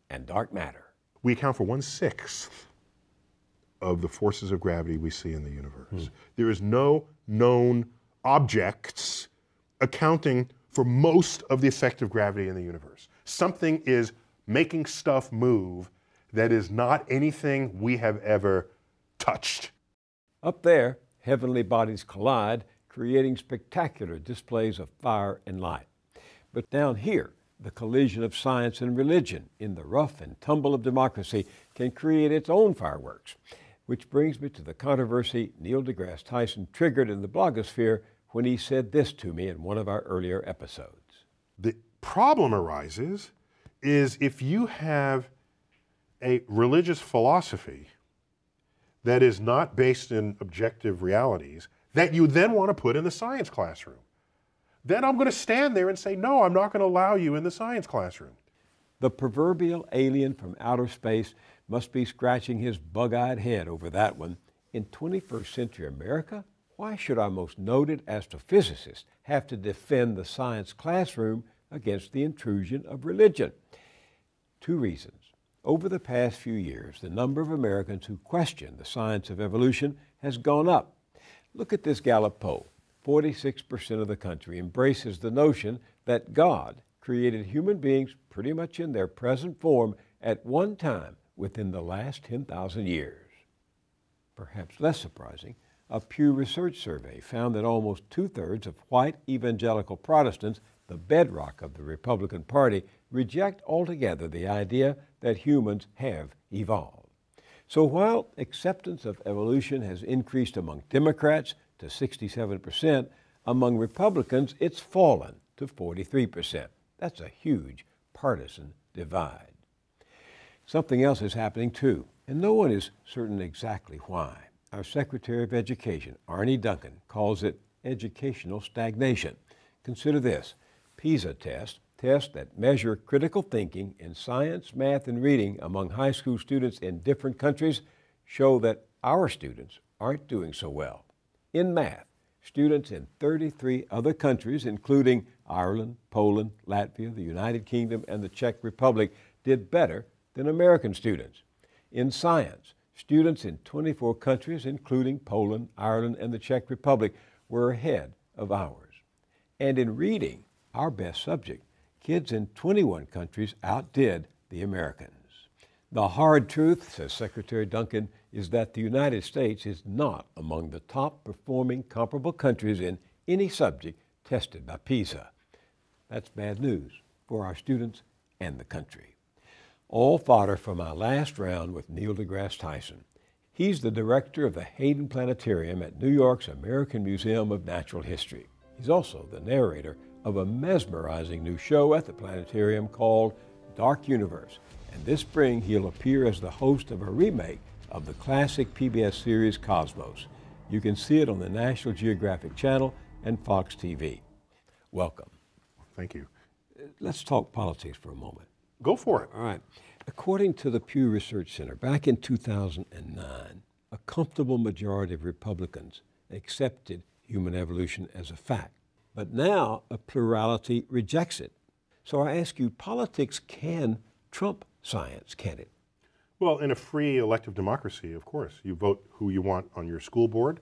And dark matter. We account for 1/6 of the forces of gravity we see in the universe. There is no known objects accounting for most of the effect of gravity in the universe. Something is making stuff move that is not anything we have ever touched. Up there, heavenly bodies collide, creating spectacular displays of fire and light. But down here, the collision of science and religion in the rough and tumble of democracy can create its own fireworks. Which brings me to the controversy Neil deGrasse Tyson triggered in the blogosphere when he said this to me in one of our earlier episodes. The problem arises is if you have a religious philosophy that is not based in objective realities that you then want to put in the science classroom. Then I'm going to stand there and say, no, I'm not going to allow you in the science classroom. The proverbial alien from outer space must be scratching his bug-eyed head over that one. In 21st century America, why should our most noted astrophysicist have to defend the science classroom against the intrusion of religion? 2 reasons. Over the past few years, the number of Americans who question the science of evolution has gone up. Look at this Gallup poll. 46% of the country embraces the notion that God created human beings pretty much in their present form at one time within the last 10,000 years. Perhaps less surprising, a Pew Research survey found that almost 2/3 of white evangelical Protestants, the bedrock of the Republican Party, reject altogether the idea that humans have evolved. So while acceptance of evolution has increased among Democrats to 67%, among Republicans it's fallen to 43%. That's a huge partisan divide. Something else is happening too, and no one is certain exactly why. Our Secretary of Education, Arne Duncan, calls it educational stagnation. Consider this. PISA tests that measure critical thinking in science, math, and reading among high school students in different countries show that our students aren't doing so well. In math, students in 33 other countries, including Ireland, Poland, Latvia, the United Kingdom, and the Czech Republic, did better than American students. In science, students in 24 countries, including Poland, Ireland, and the Czech Republic, were ahead of ours. And in reading, our best subject, kids in 21 countries outdid the Americans. The hard truth, says Secretary Duncan, is that the United States is not among the top performing comparable countries in any subject tested by PISA. That's bad news for our students and the country. All fodder from our last round with Neil deGrasse Tyson. He's the director of the Hayden Planetarium at New York's American Museum of Natural History. He's also the narrator of a mesmerizing new show at the planetarium called Dark Universe. And this spring, he'll appear as the host of a remake of the classic PBS series Cosmos. You can see it on the National Geographic Channel and Fox TV. welcome. Thank you. Let's talk politics for a moment. Go for it. All right. According to the Pew Research Center, back in 2009, a comfortable majority of Republicans accepted human evolution as a fact. But now a plurality rejects it. So I ask you, politics can trump science, can it? Well, in a free elective democracy, of course, you vote who you want on your school board.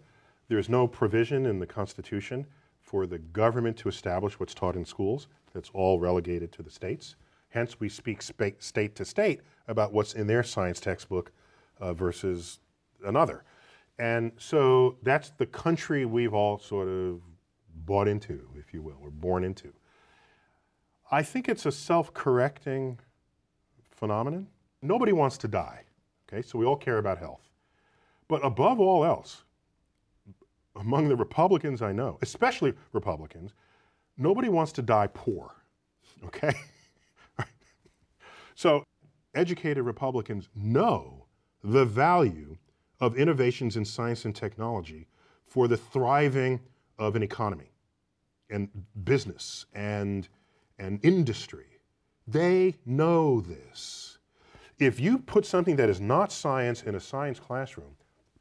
There's no provision in the Constitution for the government to establish what's taught in schools. That's all relegated to the states. Hence, we speak state to state about what's in their science textbook versus another. And so that's the country we've all sort of bought into, if you will, or born into. I think it's a self-correcting phenomenon. Nobody wants to die, okay? So we all care about health. But above all else, among the Republicans I know, especially Republicans, nobody wants to die poor, okay? So educated Republicans know the value of innovations in science and technology for the thriving of an economy and business and industry. They know this. If you put something that is not science in a science classroom,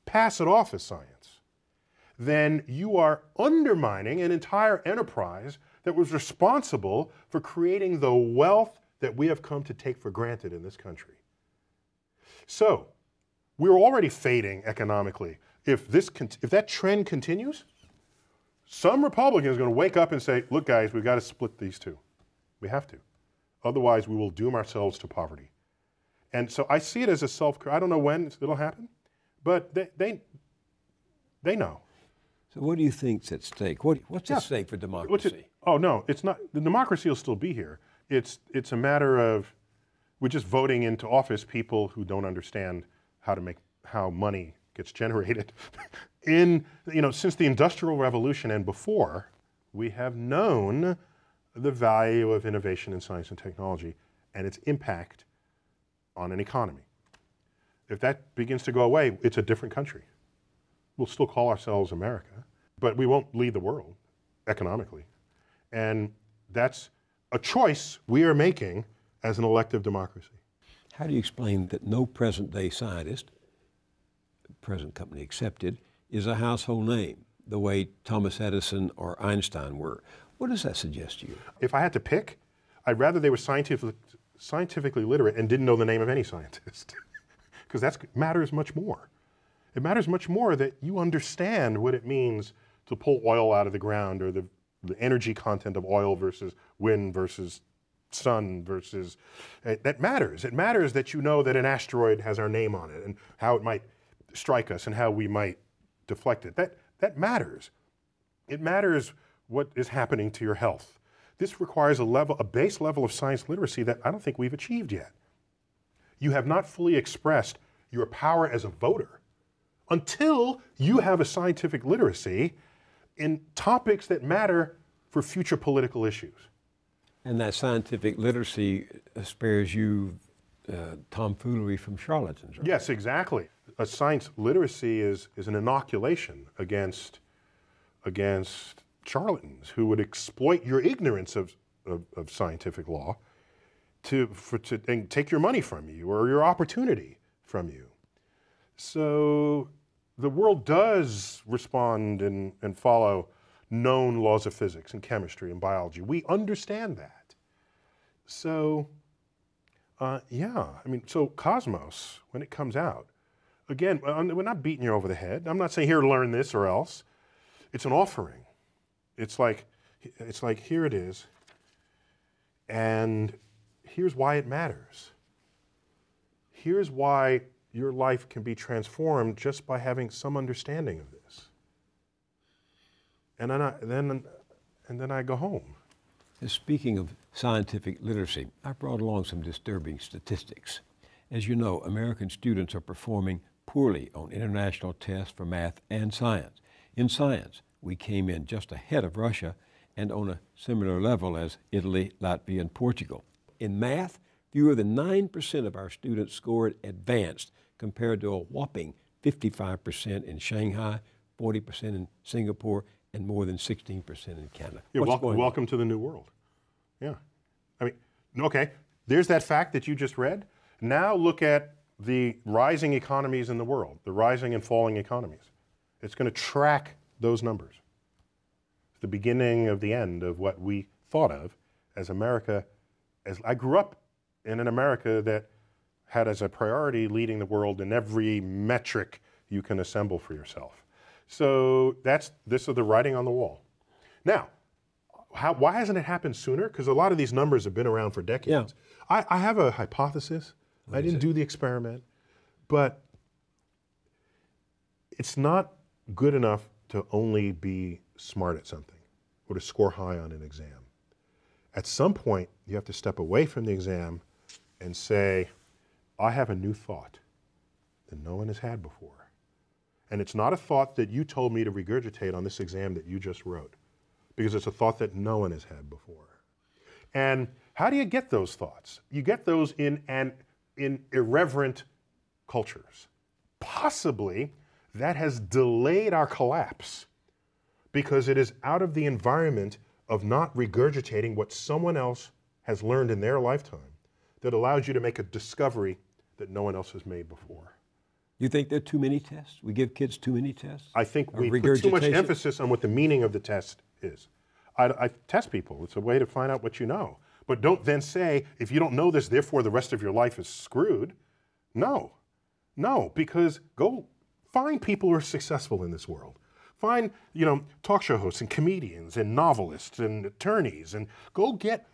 pass it off as science, then you are undermining an entire enterprise that was responsible for creating the wealth that we have come to take for granted in this country. So, we're already fading economically. If that trend continues, some Republican is going to wake up and say, look guys, we've got to split these two. We have to. Otherwise, we will doom ourselves to poverty. And so I see it as a I don't know when it'll happen, but they know. So what do you think's at stake? What's at stake for democracy? Oh no, it's not. The democracy will still be here. It's a matter of we're just voting into office people who don't understand how money gets generated. Since the Industrial Revolution and before, we have known the value of innovation in science and technology and its impact on an economy. If that begins to go away, it's a different country. We'll still call ourselves America, but we won't lead the world economically. And that's a choice we are making as an elective democracy. How do you explain that no present-day scientist, present company accepted, is a household name, the way Thomas Edison or Einstein were? What does that suggest to you? If I had to pick, I'd rather they were scientifically literate and didn't know the name of any scientist, because that matters much more. It matters much more that you understand what it means to pull oil out of the ground, or the energy content of oil versus wind versus sun versus, that matters. It matters that you know that an asteroid has our name on it and how it might strike us and how we might deflect it. That matters. It matters what is happening to your health. This requires a base level of science literacy that I don't think we've achieved yet. You have not fully expressed your power as a voter until you have a scientific literacy in topics that matter for future political issues. And that scientific literacy spares you tomfoolery from charlatans, right? Yes, exactly. A science literacy is an inoculation against charlatans who would exploit your ignorance of scientific law and take your money from you or your opportunity from you. So the world does respond and follow known laws of physics and chemistry and biology. We understand that. So, so Cosmos, when it comes out, again, we're not beating you over the head. I'm not saying here, learn this or else. It's an offering. It's like here it is, and here's why it matters. Here's why your life can be transformed just by having some understanding of this. And then I go home. Speaking of scientific literacy, I brought along some disturbing statistics. As you know, American students are performing poorly on international tests for math and science. In science, we came in just ahead of Russia and on a similar level as Italy, Latvia, and Portugal. In math, fewer than 9% of our students scored advanced compared to a whopping 55% in Shanghai, 40% in Singapore, and more than 16% in Canada. Yeah, welcome to the New World. Yeah. I mean, okay, there's that fact that you just read. Now look at the rising economies in the world, the rising and falling economies. It's going to track those numbers. It's the beginning of the end of what we thought of as America. As I grew up in an America that had as a priority leading the world in every metric you can assemble for yourself. So this is the writing on the wall. Now, why hasn't it happened sooner? Because a lot of these numbers have been around for decades. Yeah. I have a hypothesis. I didn't do the experiment, but it's not good enough to only be smart at something or to score high on an exam. At some point, you have to step away from the exam and say, I have a new thought that no one has had before. And it's not a thought that you told me to regurgitate on this exam that you just wrote, because it's a thought that no one has had before. And how do you get those thoughts? You get those in irreverent cultures. Possibly that has delayed our collapse because it is out of the environment of not regurgitating what someone else has learned in their lifetime that allows you to make a discovery that no one else has made before. You think there are too many tests? We give kids too many tests? I think we put too much emphasis on what the meaning of the test is. I test people. It's a way to find out what you know. But don't then say, if you don't know this, therefore the rest of your life is screwed. No, because go find people who are successful in this world. Find, talk show hosts and comedians and novelists and attorneys, and go get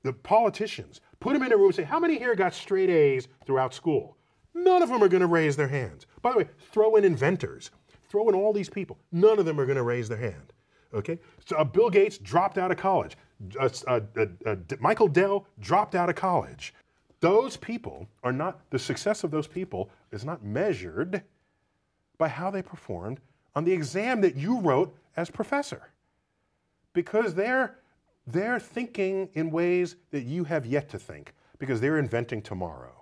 the politicians. Put them in a room and say, how many here got straight A's throughout school? None of them are going to raise their hands. By the way, throw in inventors. Throw in all these people. None of them are going to raise their hand. Okay? So Bill Gates dropped out of college. Michael Dell dropped out of college. Those people are not, the success of those people is not measured by how they performed on the exam that you wrote as professor. Because they're thinking in ways that you have yet to think, because they're inventing tomorrow.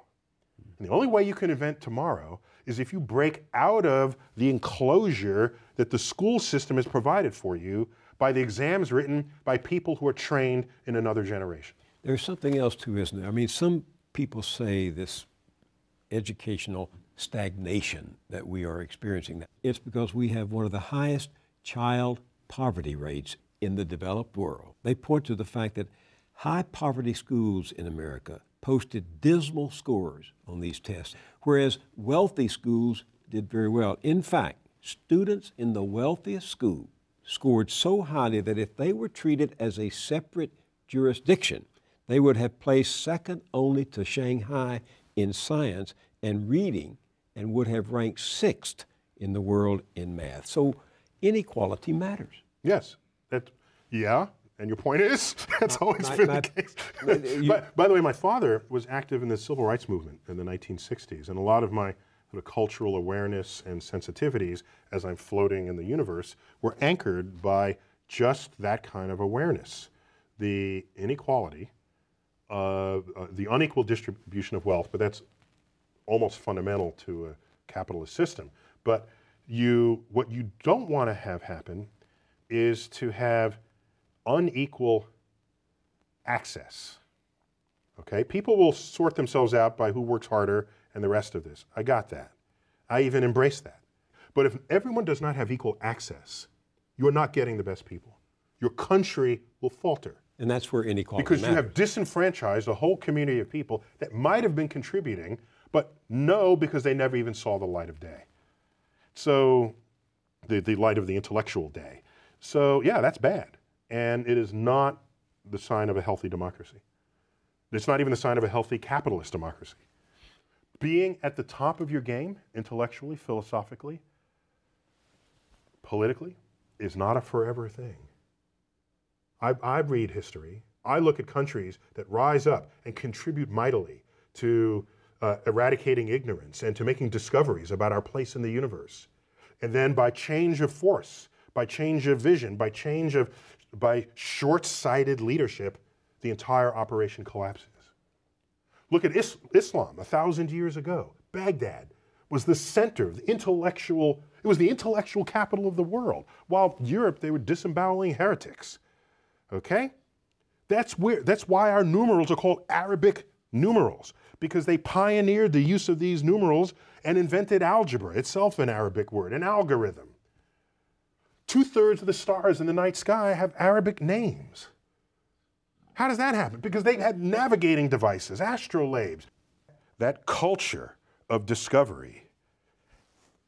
And the only way you can invent tomorrow is if you break out of the enclosure that the school system has provided for you by the exams written by people who are trained in another generation. There's something else too, isn't there? I mean, some people say this educational stagnation that we are experiencing. It's because we have one of the highest child poverty rates in the developed world. They point to the fact that high poverty schools in America posted dismal scores on these tests, whereas wealthy schools did very well. In fact, students in the wealthiest school scored so highly that if they were treated as a separate jurisdiction, they would have placed second only to Shanghai in science and reading and would have ranked sixth in the world in math. So inequality matters. Yes. And your point is, that's always been the case. By the way, my father was active in the civil rights movement in the 1960s, and a lot of my sort of cultural awareness and sensitivities as I'm floating in the universe were anchored by just that kind of awareness. The inequality, the unequal distribution of wealth, but that's almost fundamental to a capitalist system. But what you don't want to have happen is to have unequal access. Okay? People will sort themselves out by who works harder and the rest of this. I got that. I even embrace that. But if everyone does not have equal access, you're not getting the best people. Your country will falter. And that's where inequality because matters. You have disenfranchised a whole community of people that might have been contributing, but no, because they never even saw the light of day. So, the light of the intellectual day. So, yeah, that's bad. And it is not the sign of a healthy democracy. It's not even the sign of a healthy capitalist democracy. Being at the top of your game, intellectually, philosophically, politically, is not a forever thing. I read history. I look at countries that rise up and contribute mightily to eradicating ignorance and to making discoveries about our place in the universe. And then by change of force, by change of vision, by short-sighted leadership, the entire operation collapses. Look at Islam 1,000 years ago. Baghdad was the center, the intellectual It was the intellectual capital of the world. While Europe, they were disemboweling heretics. Okay? That's why our numerals are called Arabic numerals, because they pioneered the use of these numerals and invented algebra, itself an Arabic word, an algorithm. 2/3 of the stars in the night sky have Arabic names. How does that happen? Because they had navigating devices, astrolabes. That culture of discovery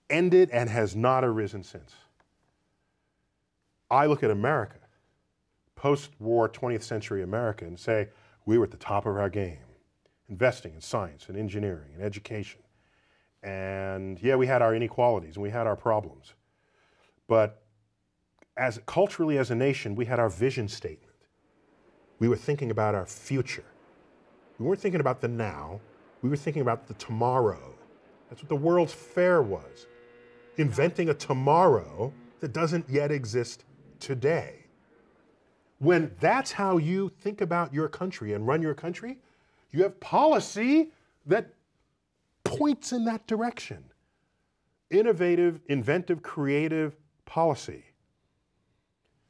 ended and has not arisen since. I look at America, post-war 20th century America, and say we were at the top of our game, investing in science and engineering and education. And yeah, we had our inequalities and we had our problems. But culturally as a nation, we had our vision statement. We were thinking about our future. We weren't thinking about the now. We were thinking about the tomorrow. That's what the World's Fair was. Inventing a tomorrow that doesn't yet exist today. When that's how you think about your country and run your country, you have policy that points in that direction. Innovative, inventive, creative policy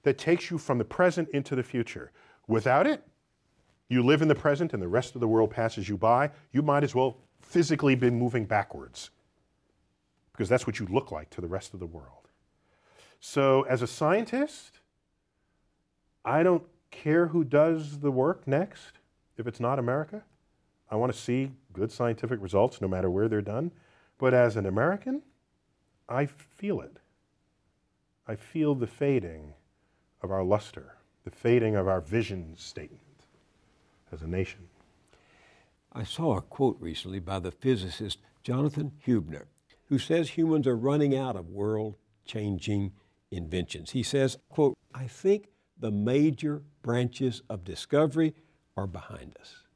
that takes you from the present into the future. Without it, you live in the present and the rest of the world passes you by. You might as well physically be moving backwards, because that's what you look like to the rest of the world. So as a scientist, I don't care who does the work next. If it's not America, I want to see good scientific results no matter where they're done. But as an American, I feel it. I feel the fading of our luster, the fading of our vision statement as a nation. I saw a quote recently by the physicist Jonathan Hubner, who says humans are running out of world-changing inventions. He says, quote, "I think the major branches of discovery are behind us."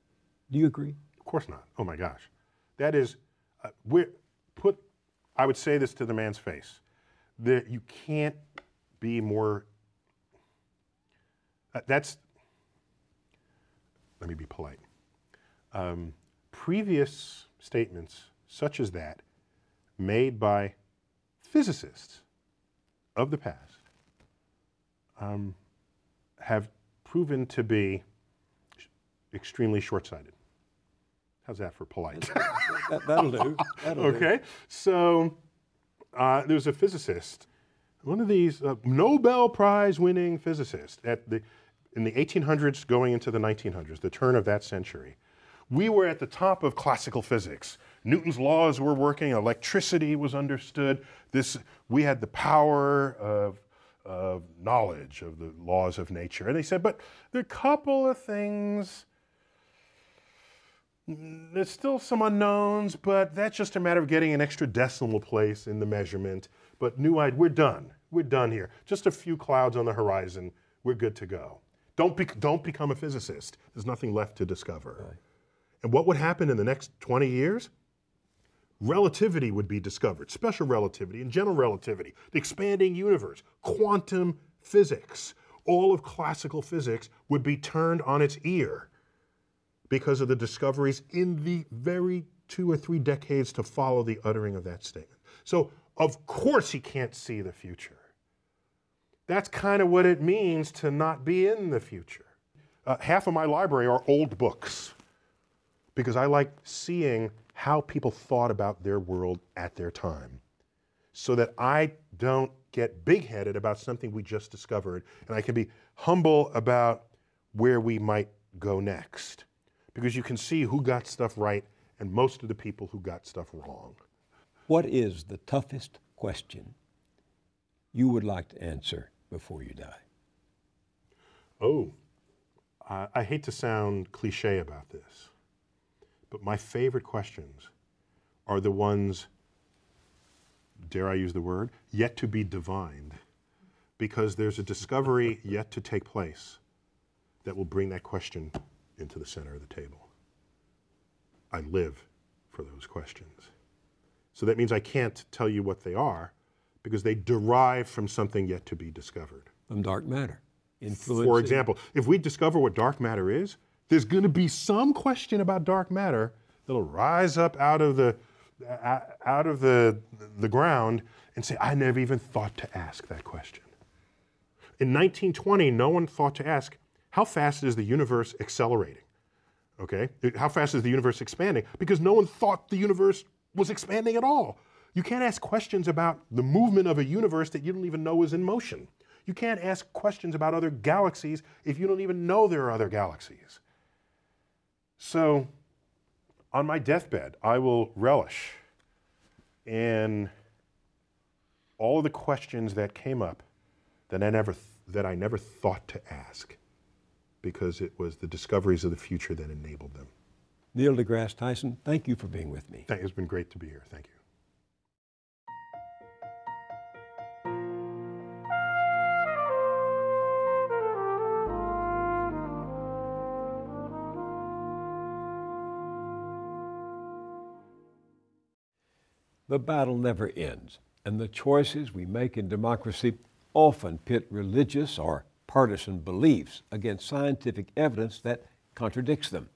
Do you agree? Of course not. Oh my gosh. That is, I would say this to the man's face, that you can't be more, let me be polite. Previous statements such as that made by physicists of the past have proven to be extremely short-sighted. How's that for polite? That'll do. Okay, so there's a physicist, one of these Nobel Prize-winning physicists in the 1800s going into the 1900s, the turn of that century. We were at the top of classical physics. Newton's laws were working, electricity was understood. We had the power of knowledge of the laws of nature. And they said, but there are a couple of things, there's still some unknowns, but that's just a matter of getting an extra decimal place in the measurement. But we're done. We're done here. Just a few clouds on the horizon. We're good to go. Don't become a physicist. There's nothing left to discover. Right. And what would happen in the next 20 years? Relativity would be discovered, special relativity and general relativity, the expanding universe, quantum physics. All of classical physics would be turned on its ear because of the discoveries in the very 2 or 3 decades to follow the uttering of that statement. So, of course he can't see the future. That's kind of what it means to not be in the future. Half of my library are old books because I like seeing how people thought about their world at their time so that I don't get big-headed about something we just discovered and I can be humble about where we might go next, because you can see who got stuff right and most of the people who got stuff wrong. What is the toughest question you would like to answer before you die? Oh, I hate to sound cliche about this, but my favorite questions are the ones, dare I use the word, yet to be divined, because there's a discovery yet to take place that will bring that question into the center of the table. I live for those questions. So that means I can't tell you what they are because they derive from something yet to be discovered. From dark matter. For example, if we discover what dark matter is, there's going to be some question about dark matter that'll rise up out of the out of the ground and say, I never even thought to ask that question. In 1920, no one thought to ask, how fast is the universe accelerating? Okay? How fast is the universe expanding? Because no one thought the universe was expanding at all. You can't ask questions about the movement of a universe that you don't even know is in motion. You can't ask questions about other galaxies if you don't even know there are other galaxies. So, on my deathbed, I will relish in all of the questions that came up that I never thought to ask, because it was the discoveries of the future that enabled them. Neil deGrasse Tyson, thank you for being with me. It's been great to be here. Thank you. The battle never ends, and the choices we make in democracy often pit religious or partisan beliefs against scientific evidence that contradicts them.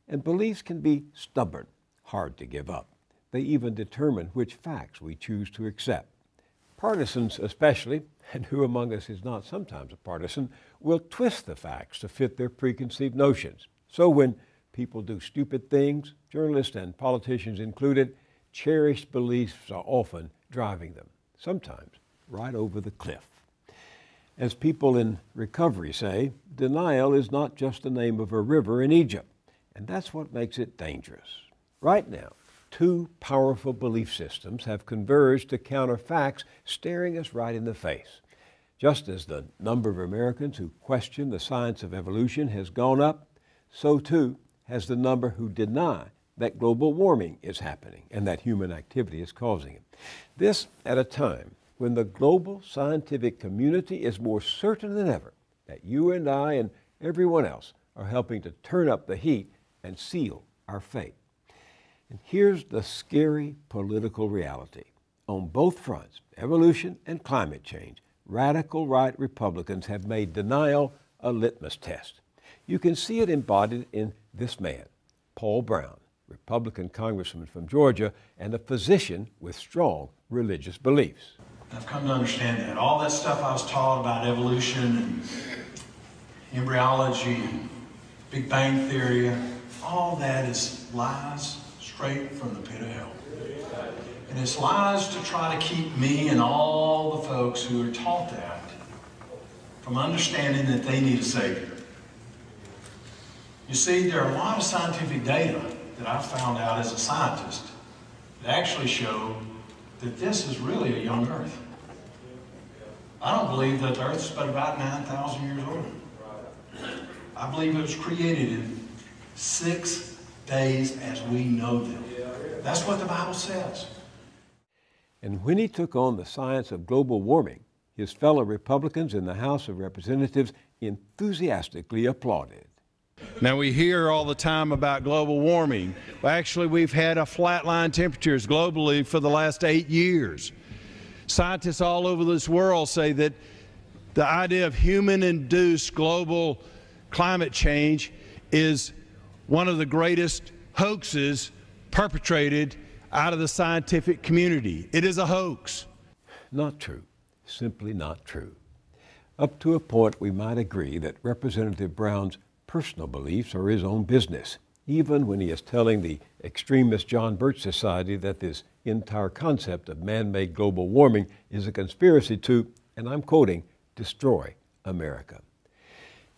And beliefs can be stubborn, hard to give up. They even determine which facts we choose to accept. Partisans especially, and who among us is not sometimes a partisan, will twist the facts to fit their preconceived notions. So when people do stupid things, journalists and politicians included, cherished beliefs are often driving them, sometimes right over the cliff. As people in recovery say, denial is not just the name of a river in Egypt, and that's what makes it dangerous. Right now, two powerful belief systems have converged to counter facts staring us right in the face. Just as the number of Americans who question the science of evolution has gone up, so too has the number who deny that global warming is happening and that human activity is causing it. This at a time when the global scientific community is more certain than ever that you and I and everyone else are helping to turn up the heat and seal our fate. And here's the scary political reality. On both fronts, evolution and climate change, radical right Republicans have made denial a litmus test. You can see it embodied in this man, Paul Brown, Republican congressman from Georgia and a physician with strong religious beliefs. I've come to understand that. All that stuff I was taught about evolution and embryology and Big Bang Theory, all that is lies straight from the pit of hell. And it's lies to try to keep me and all the folks who are taught that from understanding that they need a Savior. You see, there are a lot of scientific data that I found out as a scientist that actually show that this is really a young Earth. I don't believe that the Earth is but about 9,000 years old. I believe it was created in 6 days as we know them. That's what the Bible says. And when he took on the science of global warming, his fellow Republicans in the House of Representatives enthusiastically applauded. Now, we hear all the time about global warming. Well, actually, we've had a flatline temperatures globally for the last 8 years. Scientists all over this world say that the idea of human-induced global climate change is one of the greatest hoaxes perpetrated out of the scientific community. It is a hoax. Not true. Simply not true. Up to a point, we might agree that Representative Brown's personal beliefs are his own business, even when he is telling the extremist John Birch Society that this entire concept of man-made global warming is a conspiracy to, and I'm quoting, destroy America.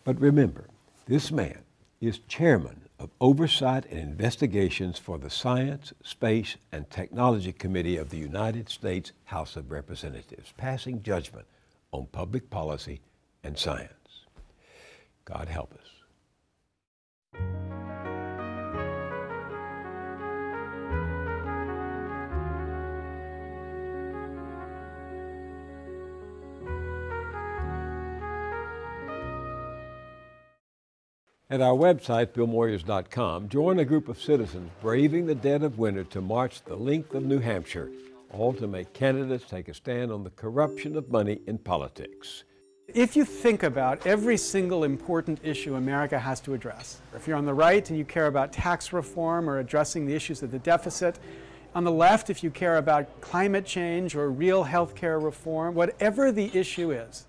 But remember, this man is chairman of Oversight and Investigations for the Science, Space, and Technology Committee of the United States House of Representatives, passing judgment on public policy and science. God help us. At our website, BillMoyers.com, join a group of citizens braving the dead of winter to march the length of New Hampshire, all to make candidates take a stand on the corruption of money in politics. If you think about every single important issue America has to address, if you're on the right and you care about tax reform or addressing the issues of the deficit, On the left, if you care about climate change or real healthcare reform, whatever the issue is,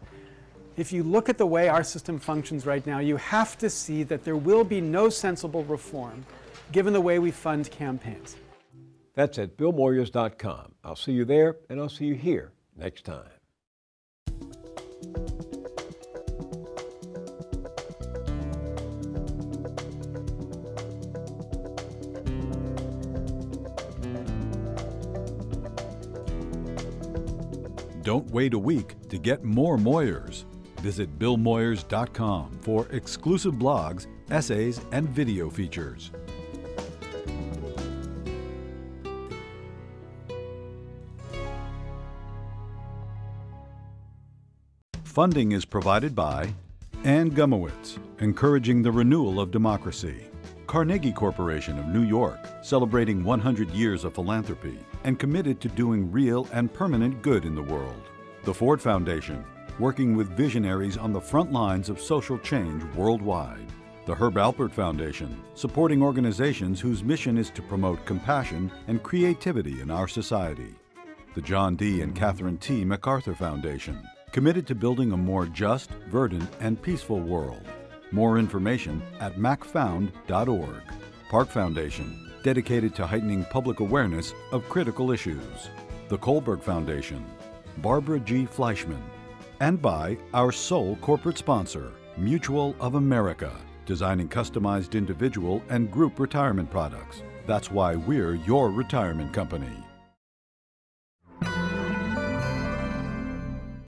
if you look at the way our system functions right now, you have to see that there will be no sensible reform given the way we fund campaigns. That's at BillMoyers.com. I'll see you there, and I'll see you here next time. Don't wait a week to get more Moyers. Visit BillMoyers.com for exclusive blogs, essays, and video features. Funding is provided by Ann Gumowitz, encouraging the renewal of democracy. Carnegie Corporation of New York, celebrating 100 years of philanthropy and committed to doing real and permanent good in the world. The Ford Foundation, working with visionaries on the front lines of social change worldwide. The Herb Alpert Foundation, supporting organizations whose mission is to promote compassion and creativity in our society. The John D. and Catherine T. MacArthur Foundation, committed to building a more just, verdant, and peaceful world. More information at macfound.org. Park Foundation, dedicated to heightening public awareness of critical issues. The Kohlberg Foundation, Barbara G. Fleischman, and by our sole corporate sponsor, Mutual of America, designing customized individual and group retirement products. That's why we're your retirement company.